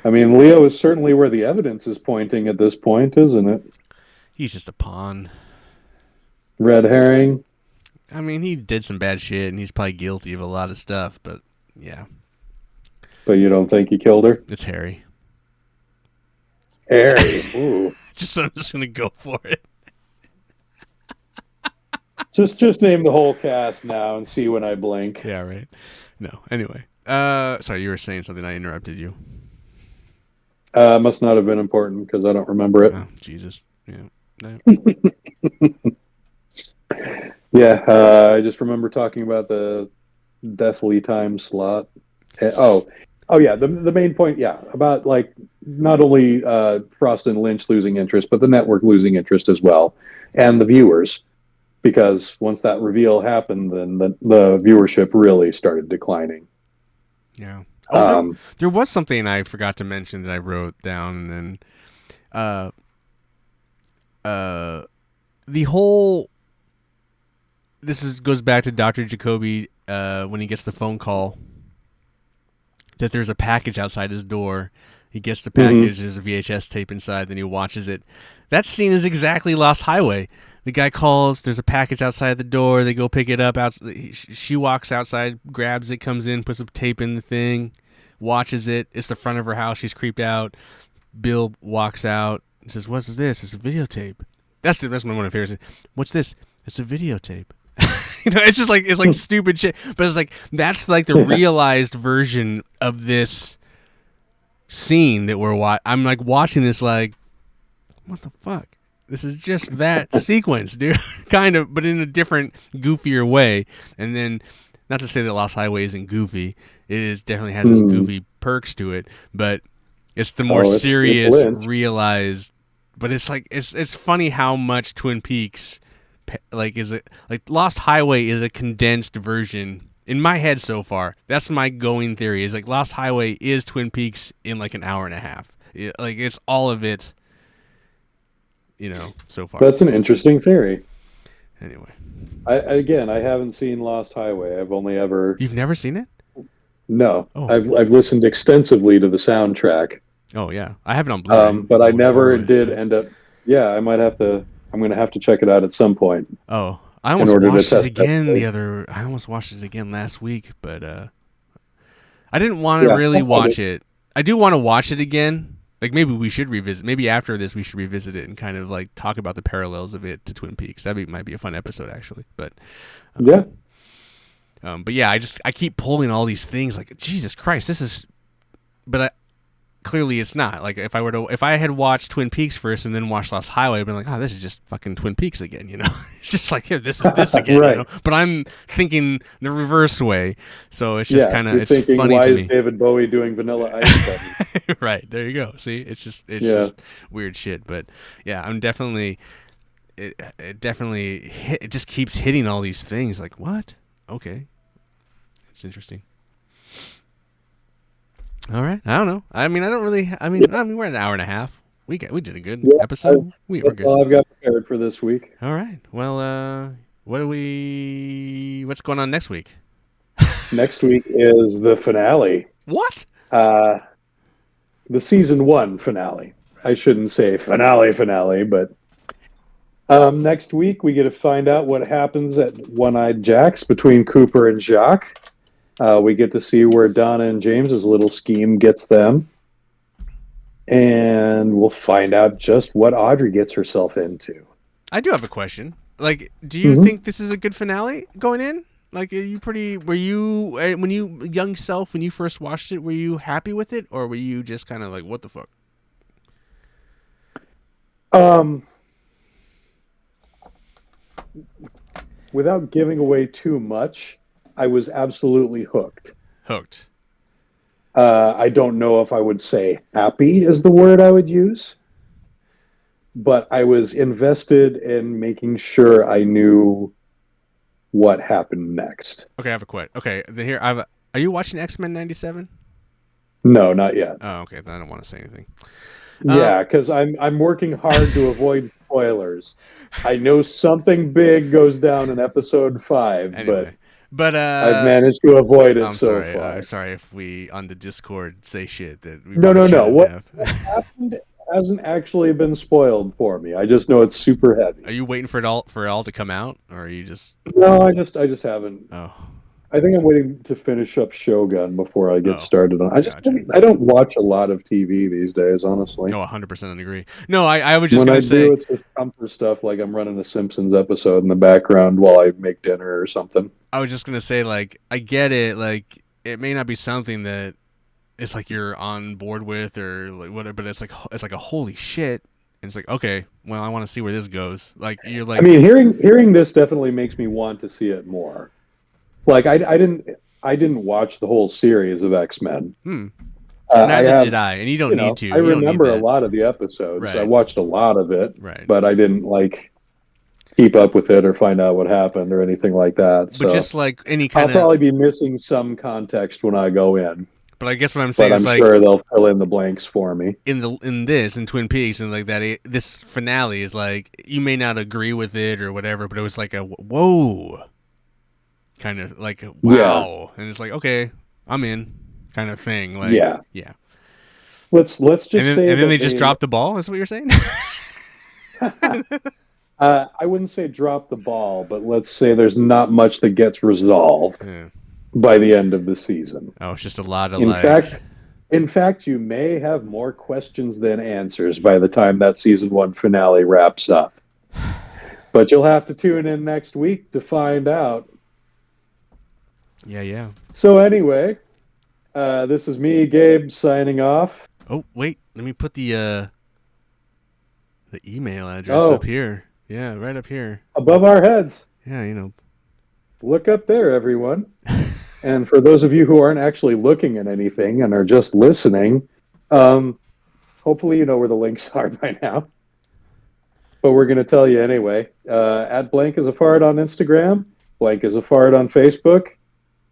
I mean, Leo is certainly where the evidence is pointing at this point, isn't it? He's just a pawn. Red herring. I mean, he did some bad shit, and he's probably guilty of a lot of stuff. But yeah, But you don't think he killed her? it's Harry. Harry. Ooh. I'm just gonna go for it. Just name the whole cast now and see when I blink. Yeah, right. No. Anyway, sorry, you were saying something. I interrupted you. Must not have been important because I don't remember it. Oh, Jesus. Yeah. No. Yeah, I just remember talking about the deathly time slot. Oh yeah, the main point, yeah, about like not only Frost and Lynch losing interest, but the network losing interest as well, and the viewers, because once that reveal happened, then the viewership really started declining. Yeah. Oh, Um, there was something I forgot to mention that I wrote down, and then uh the whole goes back to Dr. Jacoby when he gets the phone call that there's a package outside his door. He gets the mhm. package, there's a VHS tape inside, then he watches it. That scene is exactly Lost Highway. The guy calls, there's a package outside the door, they go pick it up. She walks outside, grabs it, comes in, puts a tape in the thing, watches it. It's the front of her house, she's creeped out. Bill walks out and says, "What's this? It's a videotape." That's one of my favorites. "What's this?" "It's a videotape." It's just like stupid shit, but it's like that's like the realized version of this scene that we're watching. I'm like watching this like, what the fuck? This is just that sequence, dude. Kind of, but in a different, goofier way. And then, not to say that Lost Highway isn't goofy, definitely has its Mm. goofy perks to it, but it's the more Oh, it's serious, Lynch. realized. But it's like it's funny how much Twin Peaks like is it like Lost Highway is a condensed version in my head so far. That's my going theory. Is like Lost Highway is Twin Peaks in like an hour and a half. Like it's all of it, so far. That's an interesting theory. Anyway, I haven't seen Lost Highway. I've only ever you've never seen it? No, Oh, I've listened extensively to the soundtrack, oh yeah, I have it on Blu-ray but I or never Blu-ray. did But end up. Yeah, I might have to. I'm going to have to check it out at some point oh, I in almost order to watched it test that again theory. I almost watched it again last week, but I didn't want to Yeah, really I'll find watch it. it. I do want to watch it again. Like maybe we should revisit. Maybe after this we should revisit it and kind of like talk about the parallels of it to Twin Peaks. Might be a fun episode actually. Yeah, But yeah, I keep pulling all these things like Jesus Christ, this is. But clearly it's not. Like if I had watched Twin Peaks first and then watched Lost Highway, I'd been like, oh, this is just fucking Twin Peaks again. It's just like, yeah, this is this again. right. But I'm thinking the reverse way, so it's just Yeah, kind of you're it's thinking, funny why to is me. David Bowie doing Vanilla Ice Button? Right there you go. See, it's Yeah, just weird shit. But yeah, I'm definitely it definitely it just keeps hitting all these things. Like what? Okay, it's interesting. All right, I don't know. I mean, I don't really. yeah, I mean, we're at an hour and a half. We did a good yeah. episode. We're That's good. all I've got prepared for this week. All right. Well, what's going on next week? Next week is the finale, What? uh, the season one finale. I shouldn't say finale, but next week, we get to find out what happens at One Eyed Jack's between Cooper and Jacques. We get to see where Donna and James's little scheme gets them. And we'll find out just what Audrey gets herself into. I do have a question. Like, do you Mm-hmm. think this is a good finale going in? Like, are you pretty? Were you when you young self when you first watched it? Were you happy with it, or were you just kind of like, what the fuck? Um, without giving away too much, I was absolutely hooked. Hooked. I don't know if I would say happy is the word I would use, but I was invested in making sure I knew what happened next. Okay, I have a question. Okay, here are you watching X-Men 97? No, not yet. Oh, okay. Then I don't want to say anything. Yeah, because I'm working hard to avoid spoilers. I know something big goes down in episode 5, but Anyway, but I've managed to avoid it I'm so sorry. far. Sorry if we on the Discord say shit that we No, probably no, no. shouldn't What have. happened hasn't actually been spoiled for me. I just know it's super Are heavy. you waiting for it all to come out, or are you just? No, I just haven't. Oh, I think I'm waiting to finish up Shogun before I get oh, started on. gotcha. I don't watch a lot of TV these days, honestly. Oh, 100% agree. No, I was just When gonna I do, say it's just comfort stuff like I'm running a Simpsons episode in the background while I make dinner or something. I was just gonna say like I get it. Like it may not be something that it's like you're on board with or like whatever, but it's like a holy shit. And it's like okay, well I want to see where this goes. Like you're I like mean, hearing this definitely makes me want to see it more. Like I didn't watch the whole series of X-Men. hmm. I Neither did have, I, and you don't need to. I You don't need remember a that. lot of the episodes. I Right. watched a lot of it, Right. but I didn't like keep up with it or find out what happened or anything like that. But So just like any I'll kind of, probably be missing some context when I go in, but I guess what I'm but saying is I'm like sure they'll fill in the blanks for me. in Twin Peaks and like that this finale is like you may not agree with it or whatever, but it was like a whoa kind of like Yeah, wow, and it's like okay, I'm in kind of thing. Like yeah. yeah, Let's just say and then that they just they. dropped the ball. Is what you're saying? I wouldn't say drop the ball, but let's say there's not much that gets resolved Yeah. by the end of the season. Oh, it's just a lot of In like fact, in fact, you may have more questions than answers by the time that season 1 finale wraps up. But you'll have to tune in next week to find out. yeah. So anyway, this is me, Gabe, signing off. Oh wait, let me put the email address up Oh, here. Yeah, right up here. above our heads. Yeah, you know. Look up there, everyone. And for those of you who aren't actually looking at anything and are just listening, hopefully you know where the links are by now. But we're going to tell you anyway. At blank is a fart on Instagram. Blank is a fart on Facebook.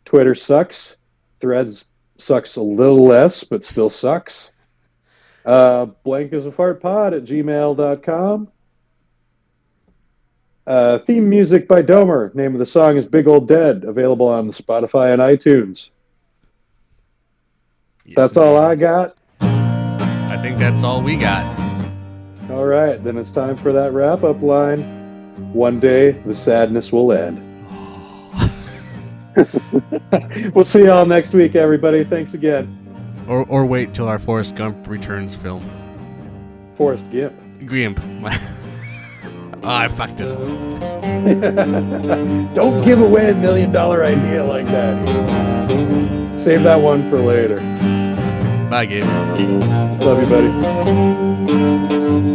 Twitter sucks. Threads sucks a little less, but still sucks. Blank is a fart pod at gmail.com. Theme music by Domer. Name of the song is Big Old Dead. Available on Spotify and iTunes. Yes, That's indeed. all I got. I think that's all we got. All right, then it's time for that wrap up line. One day the sadness will end. We'll see y'all next week, everybody. Thanks again. Or wait till our Forrest Gump returns film. Forrest Gimp. Gimp. Oh, I fucked it up. Don't give away $1 million idea like that. Save that one for later. Bye, Gabe. Love you, buddy.